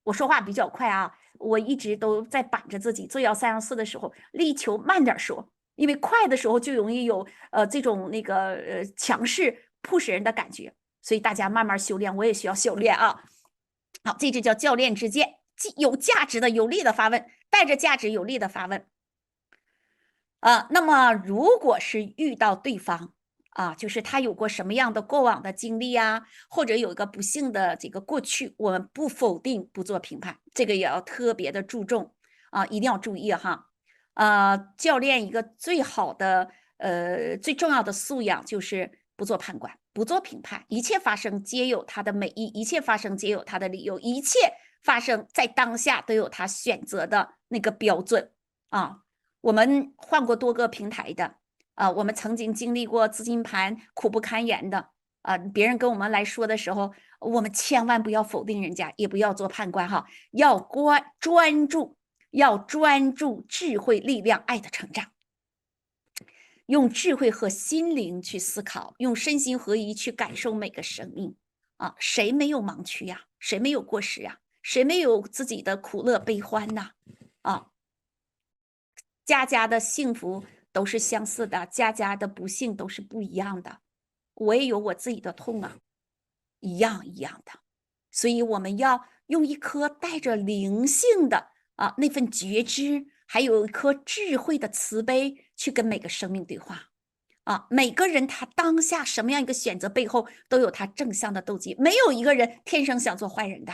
我说话比较快我一直都在板着自己，做113要4的时候力求慢点说，因为快的时候就容易有这种那个强势push人的感觉，所以大家慢慢修炼，我也需要修炼好，这就叫教练之见，有价值的有力的发问，带着价值有力的发问那么如果是遇到对方就是他有过什么样的过往的经历或者有一个不幸的这个过去，我们不否定，不做评判，这个也要特别的注重一定要注意教练一个最好的最重要的素养就是不做判官，不做评判，一切发生皆有它的美意，一切发生皆有它的理由，一切发生在当下都有他选择的那个标准我们换过多个平台的我们曾经经历过资金盘苦不堪言的别人跟我们来说的时候，我们千万不要否定人家，也不要做判官要专注智慧力量爱的成长。用智慧和心灵去思考，用身心合一去感受每个生命啊！谁没有盲区呀？谁没有过失呀？谁没有自己的苦乐悲欢呐？啊，家家的幸福都是相似的，家家的不幸都是不一样的。我也有我自己的痛啊，一样一样的。所以我们要用一颗带着灵性的那份觉知，还有一颗智慧的慈悲，去跟每个生命对话啊。每个人他当下什么样一个选择背后，都有他正向的动机，没有一个人天生想做坏人的。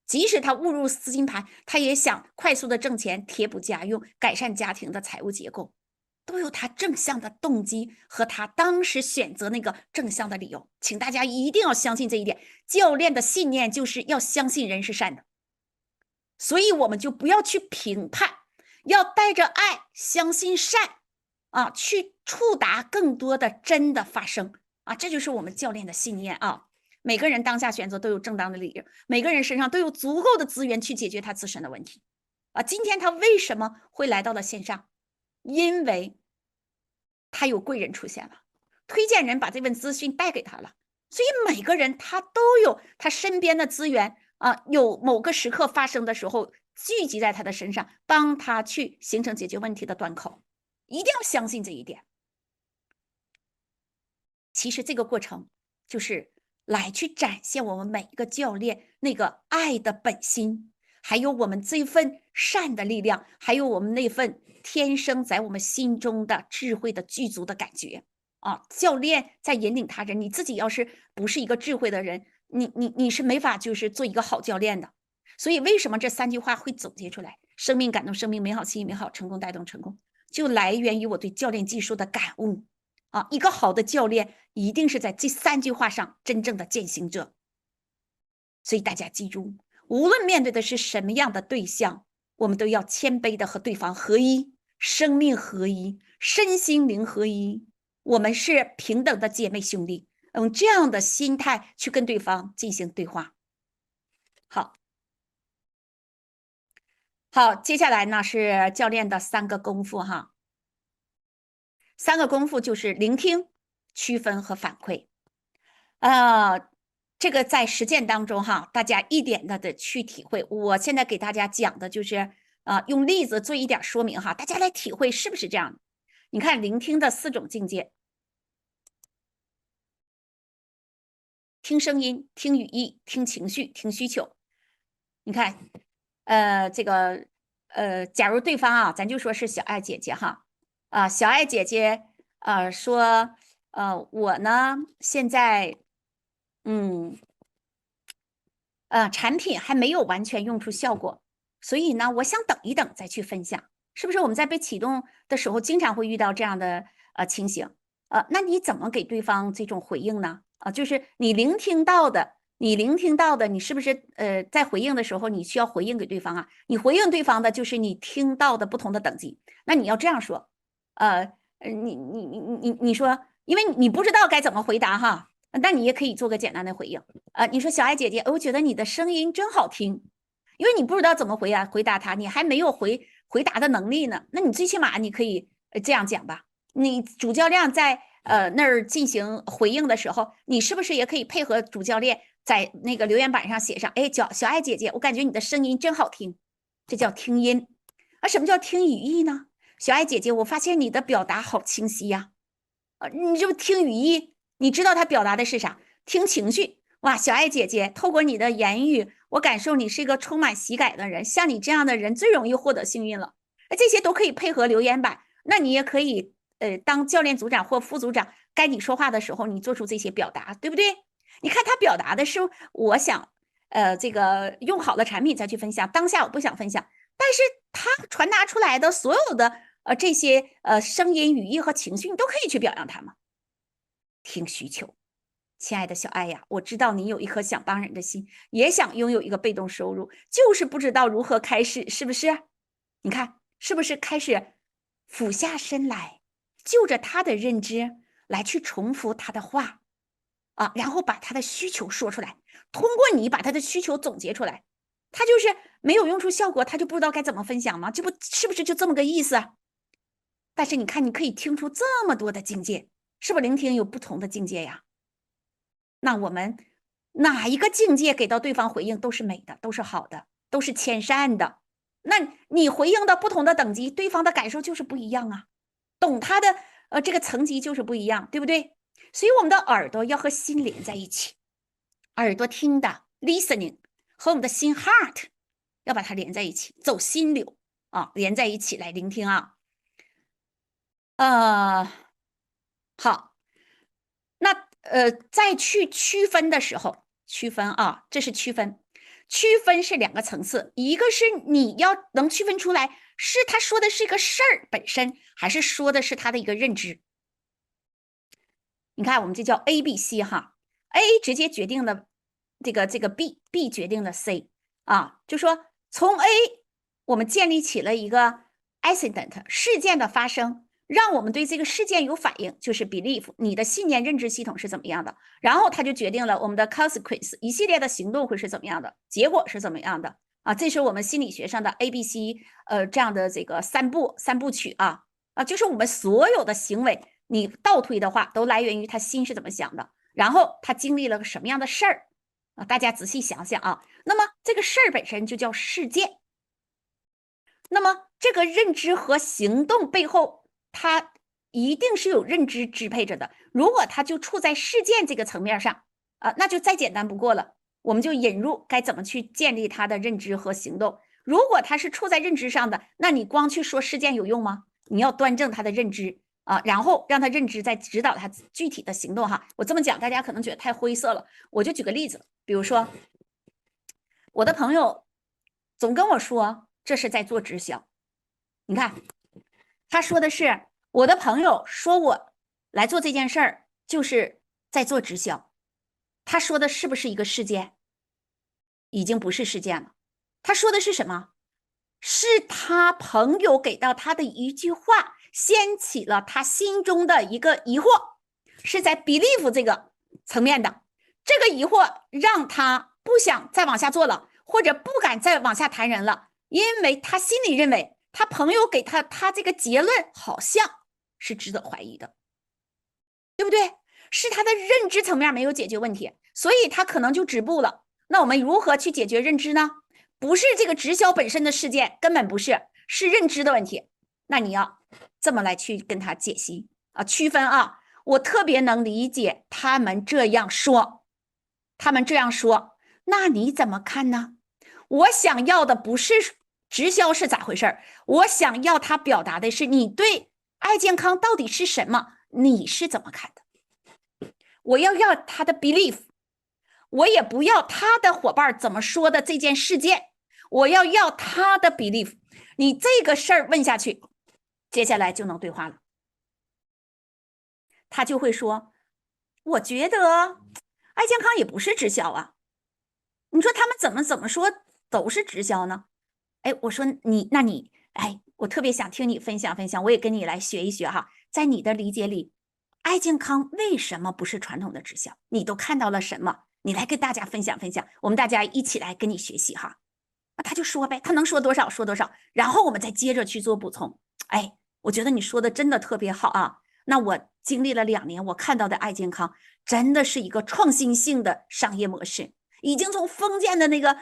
即使他误入资金盘，他也想快速的挣钱，贴补家用，改善家庭的财务结构，都有他正向的动机和他当时选择那个正向的理由。请大家一定要相信这一点，教练的信念就是要相信人是善的，所以我们就不要去评判，要带着爱，相信善啊，去触达更多的真的发生啊，这就是我们教练的信念啊。每个人当下选择都有正当的理由，每个人身上都有足够的资源去解决他自身的问题啊。今天他为什么会来到了线上？因为他有贵人出现了，推荐人把这份资讯带给他了，所以每个人他都有他身边的资源啊，有某个时刻发生的时候聚集在他的身上，帮他去形成解决问题的端口，一定要相信这一点。其实这个过程就是来去展现我们每一个教练那个爱的本心，还有我们这份善的力量，还有我们那份天生在我们心中的智慧的具足的感觉啊！教练在引领他人，你自己要是不是一个智慧的人，你是没法就是做一个好教练的。所以为什么这3句话会总结出来？生命感动生命，美好吸引美好，成功带动成功，就来源于我对教练技术的感悟啊！一个好的教练一定是在这3句话上真正的践行者。所以大家记住，无论面对的是什么样的对象，我们都要谦卑的和对方合一，生命合一，身心灵合一，我们是平等的姐妹兄弟，用这样的心态去跟对方进行对话。好，接下来呢是教练的3个功夫哈。3个功夫就是聆听、区分和反馈。这个在实践当中哈，大家一点的去体会。我现在给大家讲的就是用例子做一点说明哈，大家来体会是不是这样的？你看聆听的4种境界：听声音、听语义、听情绪、听需求。你看，假如对方咱就说是小爱姐姐哈，小爱姐姐说，我呢现在产品还没有完全用出效果，所以呢我想等一等再去分享。是不是我们在被启动的时候经常会遇到这样的情形？那你怎么给对方这种回应呢？就是你聆听到的，你是不是在回应的时候，你需要回应给对方啊？你回应对方的就是你听到的不同的等级。那你要这样说，你说，因为你不知道该怎么回答哈，那你也可以做个简单的回应。你说小爱姐姐，我觉得你的声音真好听，因为你不知道怎么回答他，你还没有回答的能力呢。那你最起码你可以这样讲吧。你主教练在那儿进行回应的时候，你是不是也可以配合主教练在那个留言板上写上，哎，小爱姐姐，我感觉你的声音真好听，这叫听音。什么叫听语义呢？小爱姐姐，我发现你的表达好清晰呀。你这不听语义，你知道他表达的是啥？听情绪。哇，小爱姐姐，透过你的言语，我感受你是一个充满喜感的人，像你这样的人最容易获得幸运了。这些都可以配合留言板，那你也可以当教练组长或副组长，该你说话的时候，你做出这些表达，对不对？你看他表达的是我想这个用好的产品再去分享，当下我不想分享，但是他传达出来的所有的这些声音、语义和情绪，你都可以去表扬他嘛。听需求。亲爱的小爱呀，我知道你有一颗想帮人的心，也想拥有一个被动收入，就是不知道如何开始，是不是？你看是不是开始俯下身来，就着他的认知来去重复他的话然后把他的需求说出来，通过你把他的需求总结出来，他就是没有用出效果，他就不知道该怎么分享吗？这不是不是就这么个意思？但是你看，你可以听出这么多的境界，是不是聆听有不同的境界呀？那我们哪一个境界给到对方回应都是美的，都是好的，都是谦善的。那你回应到不同的等级，对方的感受就是不一样啊，懂他的这个层级就是不一样，对不对？所以我们的耳朵要和心连在一起，耳朵听的 listening 和我们的心 heart 要把它连在一起，走心流啊，连在一起来聆听啊。好，那再去区分的时候，区分啊，这是区分。区分是2个层次，一个是你要能区分出来，是他说的是一个事儿本身，还是说的是他的一个认知。你看，我们这叫 A、B、C 哈 ，A 直接决定了这个 B 决定了 C 啊，就说从 A 我们建立起了一个 accident 事件的发生，让我们对这个事件有反应，就是 belief 你的信念认知系统是怎么样的，然后它就决定了我们的 consequence 一系列的行动会是怎么样的，结果是怎么样的啊，这是我们心理学上的 ABC 这样的这个三部曲啊，就是我们所有的行为你倒推的话都来源于他心是怎么想的，然后他经历了个什么样的事儿啊，大家仔细想想啊，那么这个事儿本身就叫事件，那么这个认知和行动背后它一定是有认知支配着的，如果它就处在事件这个层面上那就再简单不过了，我们就引入该怎么去建立它的认知和行动。如果它是处在认知上的，那你光去说事件有用吗？你要端正它的认知然后让他认知再指导他具体的行动哈。我这么讲大家可能觉得太灰色了，我就举个例子，比如说我的朋友总跟我说这是在做直销，你看他说的是我的朋友说我来做这件事儿就是在做直销，他说的是不是一个事件？已经不是事件了，他说的是什么？是他朋友给到他的一句话掀起了他心中的一个疑惑，是在 belief 这个层面的，这个疑惑让他不想再往下做了，或者不敢再往下谈人了，因为他心里认为他朋友给他这个结论好像是值得怀疑的，对不对？是他的认知层面没有解决问题，所以他可能就止步了。那我们如何去解决认知呢？不是这个直销本身的事件，根本不是，是认知的问题。那你要这么来去跟他解析区分我特别能理解他们这样说，那你怎么看呢？我想要的不是直销是咋回事，我想要他表达的是你对爱健康到底是什么，你是怎么看的？我要他的 belief， 我也不要他的伙伴怎么说的这件事件，我要他的 belief。 你这个事儿问下去，接下来就能对话了。他就会说我觉得爱健康也不是直销啊，你说他们怎么说都是直销呢？我说那你我特别想听你分享分享，我也跟你来学一学哈，在你的理解里爱健康为什么不是传统的直销？你都看到了什么？你来跟大家分享分享，我们大家一起来跟你学习哈。他就说呗，他能说多少说多少，然后我们再接着去做补充。我觉得你说的真的特别好啊。那我经历了2年，我看到的爱健康真的是一个创新性的商业模式，已经从封建的那个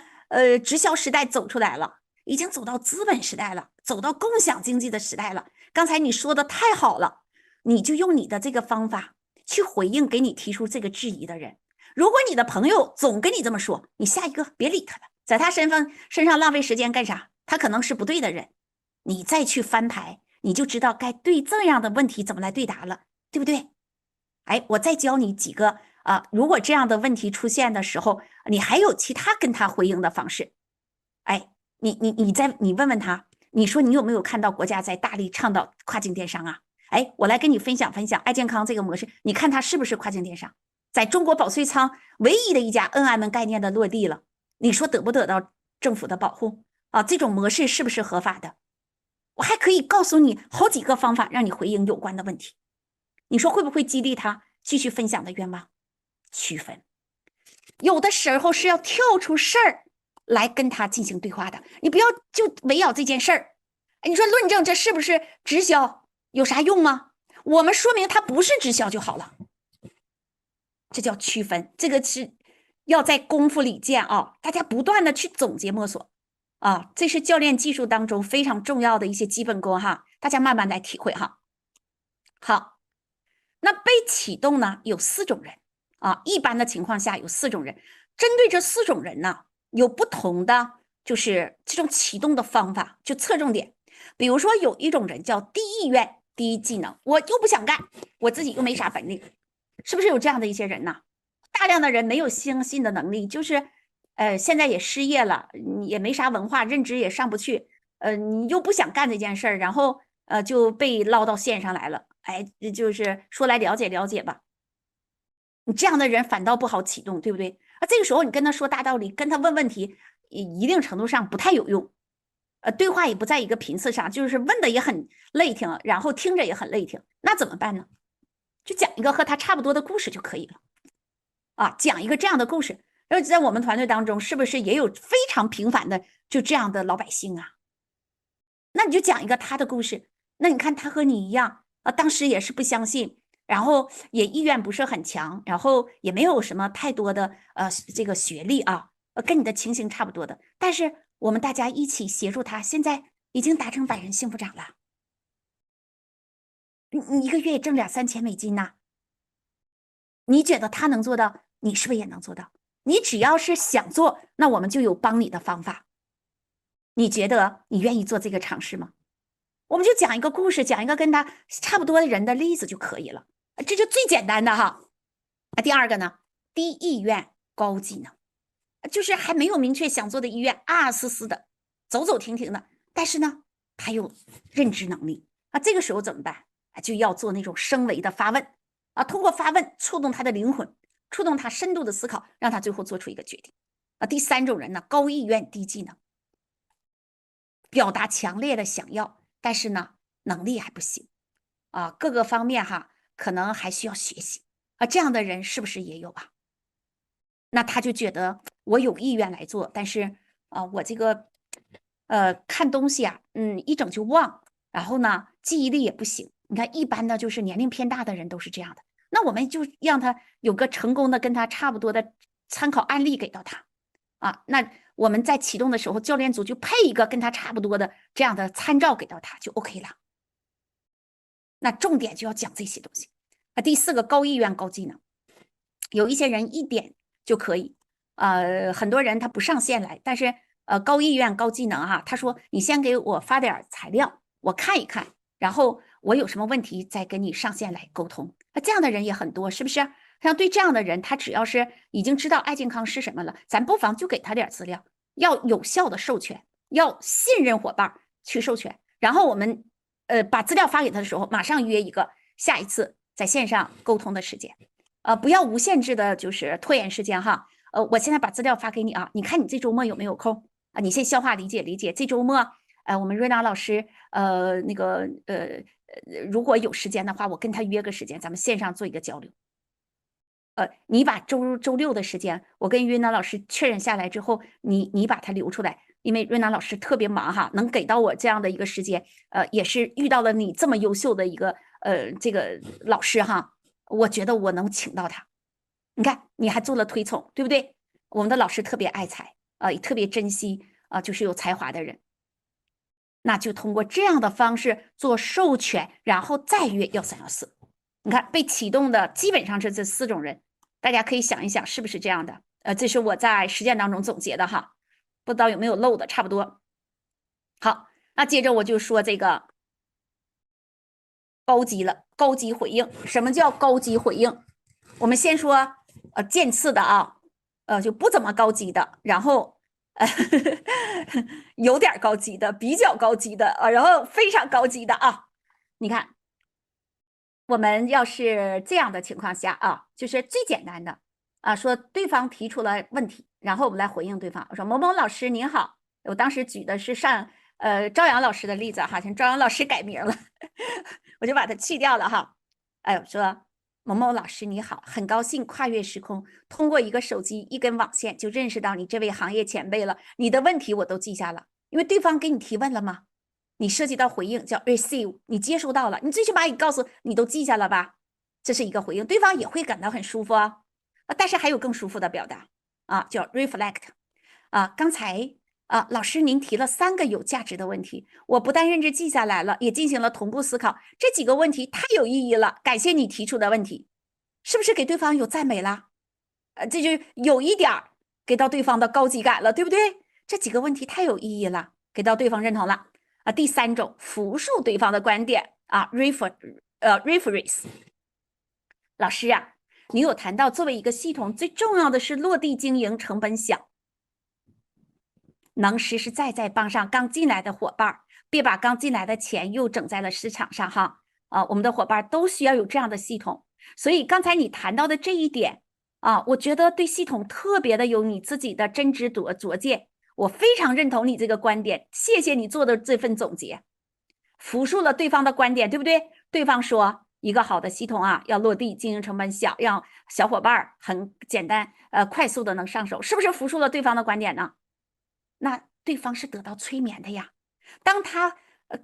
直销时代走出来了，已经走到资本时代了，走到共享经济的时代了。刚才你说的太好了，你就用你的这个方法去回应给你提出这个质疑的人。如果你的朋友总跟你这么说，你下一个别理他了，在他身上浪费时间干啥？他可能是不对的人，你再去翻牌，你就知道该对这样的问题怎么来对答了，对不对？我再教你几个如果这样的问题出现的时候，你还有其他跟他回应的方式。你问问他，你说你有没有看到国家在大力倡导跨境电商啊？我来跟你分享分享爱健康这个模式，你看它是不是跨境电商？在中国保税仓唯一的一家 NMN 概念的落地了，你说得不得到政府的保护这种模式是不是合法的？我还可以告诉你好几个方法让你回应有关的问题，你说会不会激励他继续分享的愿望？区分，有的时候是要跳出事儿来跟他进行对话的，你不要就围绕这件事儿。你说论证这是不是直销？有啥用吗？我们说明它不是直销就好了，这叫区分，这个是要在功夫里见啊，大家不断的去总结摸索啊，这是教练技术当中非常重要的一些基本功哈，大家慢慢来体会哈。好，那被启动呢有4种人啊，一般的情况下有4种人，针对这4种人呢，有不同的就是这种启动的方法，就侧重点。比如说有一种人叫低意愿低技能，我又不想干，我自己又没啥本领，是不是有这样的一些人呢？大量的人没有相信的能力，就是现在也失业了，也没啥文化，认知也上不去，你又不想干这件事儿，然后就被捞到线上来了，哎，就是说来了解了解吧。你这样的人反倒不好启动，对不对？这个时候你跟他说大道理，跟他问问题，一定程度上不太有用。对话也不在一个频次上，就是问的也很累挺，然后听着也很累挺，那怎么办呢？就讲一个和他差不多的故事就可以了。啊，讲一个这样的故事，而在我们团队当中，是不是也有非常平凡的就这样的老百姓啊？那你就讲一个他的故事，那你看他和你一样啊，当时也是不相信，然后也意愿不是很强，然后也没有什么太多的这个学历啊，跟你的情形差不多的，但是我们大家一起协助他，现在已经达成100人幸福长了。你一个月也挣2、3千美金呐，你觉得他能做到，你是不是也能做到？你只要是想做，那我们就有帮你的方法。你觉得你愿意做这个尝试吗？我们就讲一个故事，讲一个跟他差不多的人的例子就可以了，这就最简单的哈。第二个呢，低意愿高技能，就是还没有明确想做的意愿，死死的，走走停停的，但是呢，他有认知能力啊。这个时候怎么办？就要做那种升维的发问啊，通过发问触动他的灵魂，触动他深度的思考，让他最后做出一个决定啊。第3种人呢，高意愿低技能，表达强烈的想要，但是呢，能力还不行啊，各个方面哈，可能还需要学习啊。这样的人是不是也有啊？那他就觉得我有意愿来做，但是我这个看东西啊，一整就忘，然后呢，记忆力也不行。你看，一般的就是年龄偏大的人都是这样的。那我们就让他有个成功的跟他差不多的参考案例给到他啊。那我们在启动的时候，教练组就配一个跟他差不多的这样的参照给到他就 OK 了。那重点就要讲这些东西第4个高意愿高技能，有一些人一点就可以，很多人他不上线来，但是高意愿高技能哈，他说你先给我发点材料，我看一看，然后我有什么问题再跟你上线来沟通。这样的人也很多，是不是？像对这样的人，他只要是已经知道爱健康是什么了，咱不妨就给他点资料，要有效的授权，要信任伙伴去授权，然后我们把资料发给他的时候，马上约一个下一次在线上沟通的时间。不要无限制的，就是拖延时间哈。我现在把资料发给你啊，你看你这周末有没有空啊？你先消化理解理解。这周末，我们瑞娜老师，如果有时间的话，我跟他约个时间，咱们线上做一个交流。你把周6的时间，我跟瑞娜老师确认下来之后，你把它留出来，因为瑞娜老师特别忙哈，能给到我这样的一个时间，也是遇到了你这么优秀的一个这个老师哈。我觉得我能请到他，你看你还做了推崇，对不对？我们的老师特别爱才也特别珍惜就是有才华的人，那就通过这样的方式做授权，然后再约1314。你看被启动的基本上是这4种人，大家可以想一想是不是这样的？这是我在实践当中总结的哈，不知道有没有漏的，差不多。好，那接着我就说这个高级了，高级回应。什么叫高级回应？我们先说渐次的啊，就不怎么高级的，然后有点高级的，比较高级的然后非常高级的啊。你看，我们要是这样的情况下啊，就是最简单的说对方提出了问题，然后我们来回应对方。我说某某老师您好，我当时举的是朝阳老师的例子哈，像朝阳老师改名了，我就把它去掉了哈。我说某某老师你好，很高兴跨越时空，通过一个手机一根网线就认识到你这位行业前辈了。你的问题我都记下了，因为对方给你提问了吗？你涉及到回应叫 receive， 你接收到了，你最起码你告诉你都记下了吧，这是一个回应，对方也会感到很舒服啊。但是还有更舒服的表达啊，叫 reflect 啊。刚才老师您提了3个有价值的问题，我不但认真记下来了，也进行了同步思考。这几个问题太有意义了，感谢你提出的问题，是不是给对方有赞美了？这就有一点给到对方的高级感了，对不对？这几个问题太有意义了，给到对方认同了啊。第3种，复述对方的观点啊 ，reference。老师啊，你有谈到作为一个系统，最重要的是落地经营，成本小，能实实在在帮上刚进来的伙伴，别把刚进来的钱又整在了市场上哈。我们的伙伴都需要有这样的系统。所以刚才你谈到的这一点啊，我觉得对系统特别的有你自己的真知灼见，我非常认同你这个观点，谢谢你做的这份总结，复述了对方的观点，对不对？对方说一个好的系统啊，要落地，经营成本小，让小伙伴很简单快速的能上手，是不是复述了对方的观点呢？那对方是得到催眠的呀。当他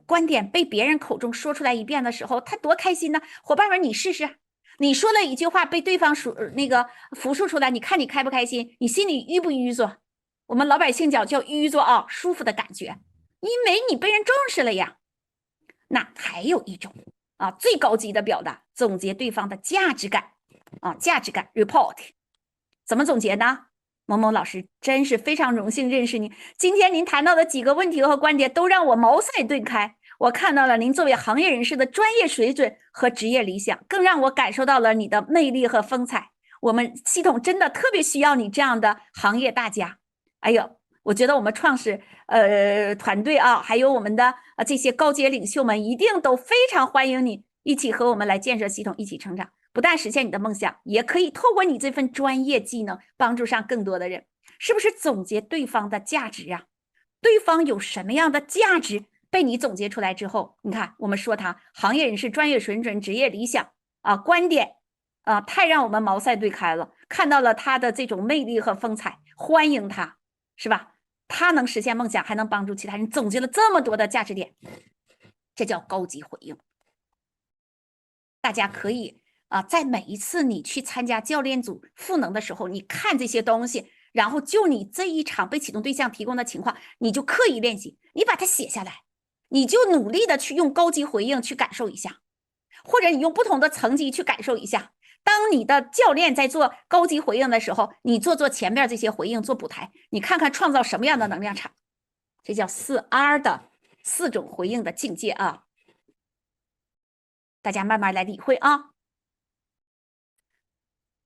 观点被别人口中说出来一遍的时候，他多开心呢！伙伴们，你试试，你说了一句话被对方复述出来，你看你开不开心？你心里淤不淤作？我们老百姓叫淤作啊，舒服的感觉，因为你被人重视了呀。那还有一种啊，最高级的表达，总结对方的价值感啊，价值感 report 怎么总结呢？某某老师真是非常荣幸认识您，今天您谈到的几个问题和观点都让我茅塞顿开，我看到了您作为行业人士的专业水准和职业理想，更让我感受到了你的魅力和风采。我们系统真的特别需要你这样的行业大家。哎呦，我觉得我们创始团队啊，还有我们的这些高阶领袖们，一定都非常欢迎你一起和我们来建设系统，一起成长。不但实现你的梦想，也可以透过你这份专业技能帮助上更多的人。是不是总结对方的价值啊？对方有什么样的价值被你总结出来之后，你看我们说他行业人士、专业水准、职业理想啊，观点啊，太让我们茅塞顿开了，看到了他的这种魅力和风采，欢迎他，是吧？他能实现梦想，还能帮助其他人，总结了这么多的价值点，这叫高级回应。大家可以在每一次你去参加教练组赋能的时候，你看这些东西，然后就你这一场被启动对象提供的情况，你就刻意练习，你把它写下来，你就努力的去用高级回应去感受一下，或者你用不同的层级去感受一下。当你的教练在做高级回应的时候，你做前面这些回应，做补台，你看看创造什么样的能量场。这叫4R 的4种回应的境界啊，大家慢慢来理会啊。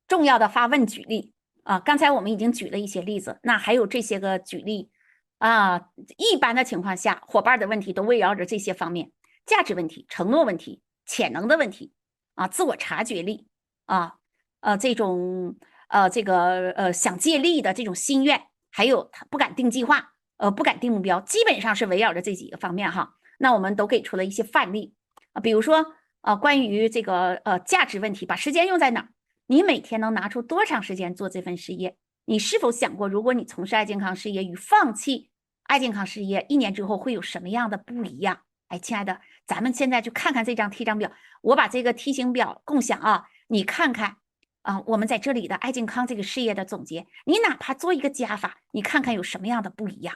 重要的发问举例啊，刚才我们已经举了一些例子，那还有这些个举例啊。一般的情况下，伙伴的问题都围绕着这些方面：价值问题、承诺问题、潜能的问题啊、自我察觉力啊、这种想借力的这种心愿，还有他不敢定计划，不敢定目标，基本上是围绕着这几个方面哈。那我们都给出了一些范例啊，比如说关于这个价值问题，把时间用在哪儿？你每天能拿出多长时间做这份事业？你是否想过，如果你从事爱健康事业与放弃爱健康事业1年之后会有什么样的不一样？哎，亲爱的，咱们现在就看看这张梯形表，我把这个梯形表共享啊，你看看我们在这里的爱健康这个事业的总结，你哪怕做一个加法，你看看有什么样的不一样？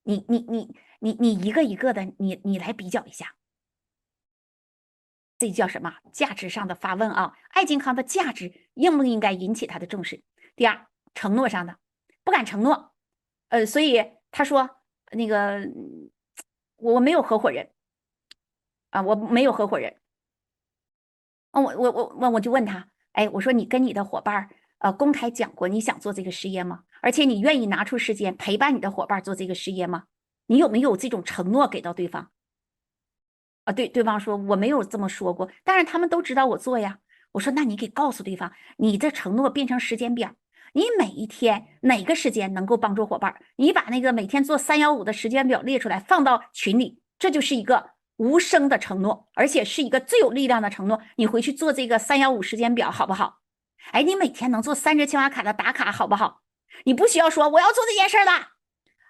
你一个一个的，你来比较一下。这叫什么？价值上的发问啊！爱健康的价值应不应该引起他的重视？第二，承诺上的不敢承诺，所以他说那个我没有合伙人啊，我没有合伙人。我就问他，哎，我说你跟你的伙伴公开讲过你想做这个事业吗？而且你愿意拿出时间陪伴你的伙伴做这个事业吗？你有没有这种承诺给到对方？对方说我没有这么说过，但是他们都知道我做呀。我说那你给告诉对方，你的承诺变成时间表，你每一天哪个时间能够帮助伙伴，你把那个每天做315的时间表列出来放到群里，这就是一个无声的承诺，而且是一个最有力量的承诺。你回去做这个315时间表好不好？哎，你每天能做30千瓦卡的打卡好不好？你不需要说我要做这件事了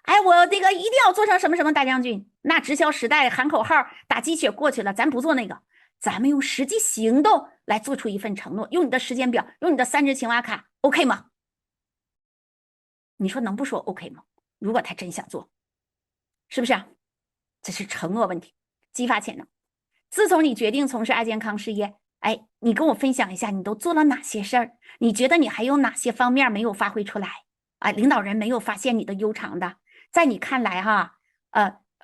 哎，我这个一定要做成什么什么大将军，那直销时代喊口号打鸡血过去了，咱不做那个，咱们用实际行动来做出一份承诺，用你的时间表，用你的3支青蛙卡 ，OK 吗？你说能不说 OK 吗？如果他真想做，是不是啊？这是承诺问题，激发潜能。自从你决定从事爱健康事业，哎，你跟我分享一下，你都做了哪些事儿？你觉得你还有哪些方面没有发挥出来啊？领导人没有发现你的优长的，在你看来哈，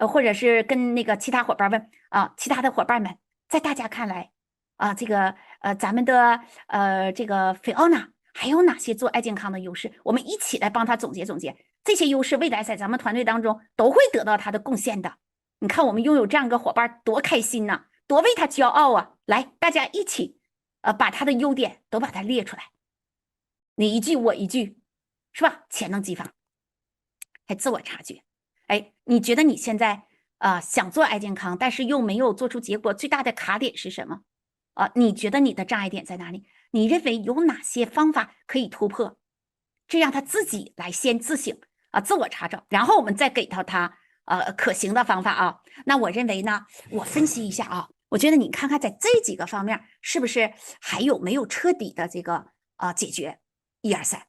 或者是跟那个其他伙伴问啊，其他的伙伴们，在大家看来啊，这个咱们的这个菲奥娜还有哪些做爱健康的优势？我们一起来帮他总结总结这些优势，未来在咱们团队当中都会得到他的贡献的。你看我们拥有这样一个伙伴多开心呐，多为他骄傲啊！来，大家一起把他的优点都把它列出来，你一句我一句，是吧？潜能激发，还自我察觉。哎，你觉得你现在想做爱健康，但是又没有做出结果，最大的卡点是什么？你觉得你的障碍点在哪里？你认为有哪些方法可以突破？这让他自己来先自省自我查找，然后我们再给到他可行的方法啊。那我认为呢，我分析一下啊，我觉得你看看在这几个方面是不是还有没有彻底的这个解决？1、2、3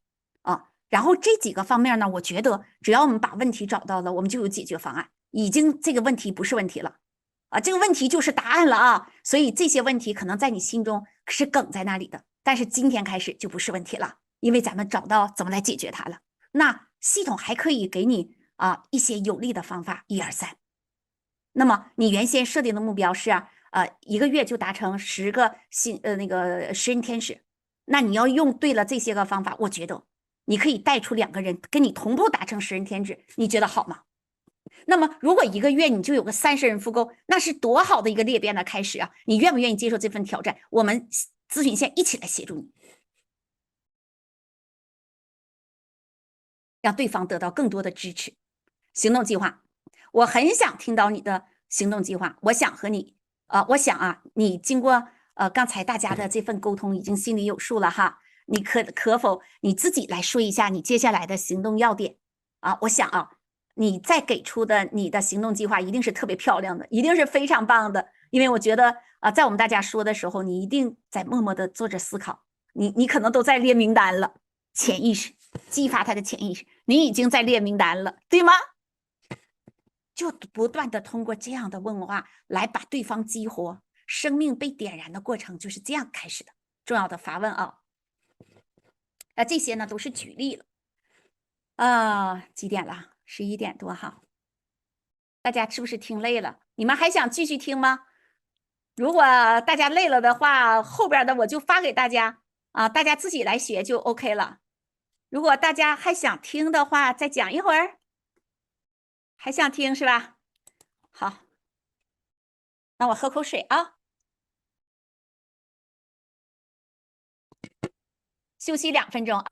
啊。然后这几个方面呢，我觉得只要我们把问题找到了，我们就有解决方案，已经这个问题不是问题了这个问题就是答案了啊。所以这些问题可能在你心中是梗在那里的，但是今天开始就不是问题了，因为咱们找到怎么来解决它了。那系统还可以给你一些有利的方法，1、2、3。那么你原先设定的目标是1个月就达成10个那个10人天使，那你要用对了这些个方法，我觉得你可以带出2个人跟你同步达成10人天使，你觉得好吗？那么如果1个月你就有个30人复购，那是多好的一个裂变的开始啊！你愿不愿意接受这份挑战？我们咨询线一起来协助你，让对方得到更多的支持。行动计划，我很想听到你的行动计划。我想和你我想你经过刚才大家的这份沟通，已经心里有数了哈。你可否你自己来说一下你接下来的行动要点我想你再给出的你的行动计划一定是特别漂亮的，一定是非常棒的。因为我觉得在我们大家说的时候，你一定在默默的做着思考，你可能都在列名单了，潜意识激发他的潜意识，你已经在列名单了，对吗？就不断的通过这样的问话来把对方激活，生命被点燃的过程就是这样开始的。重要的发问这些呢都是举例了几点了？11点多哈，大家是不是听累了？你们还想继续听吗？如果大家累了的话，后边的我就发给大家大家自己来学就 OK 了。如果大家还想听的话，再讲一会儿。还想听是吧？好，那我喝口水休息2分钟。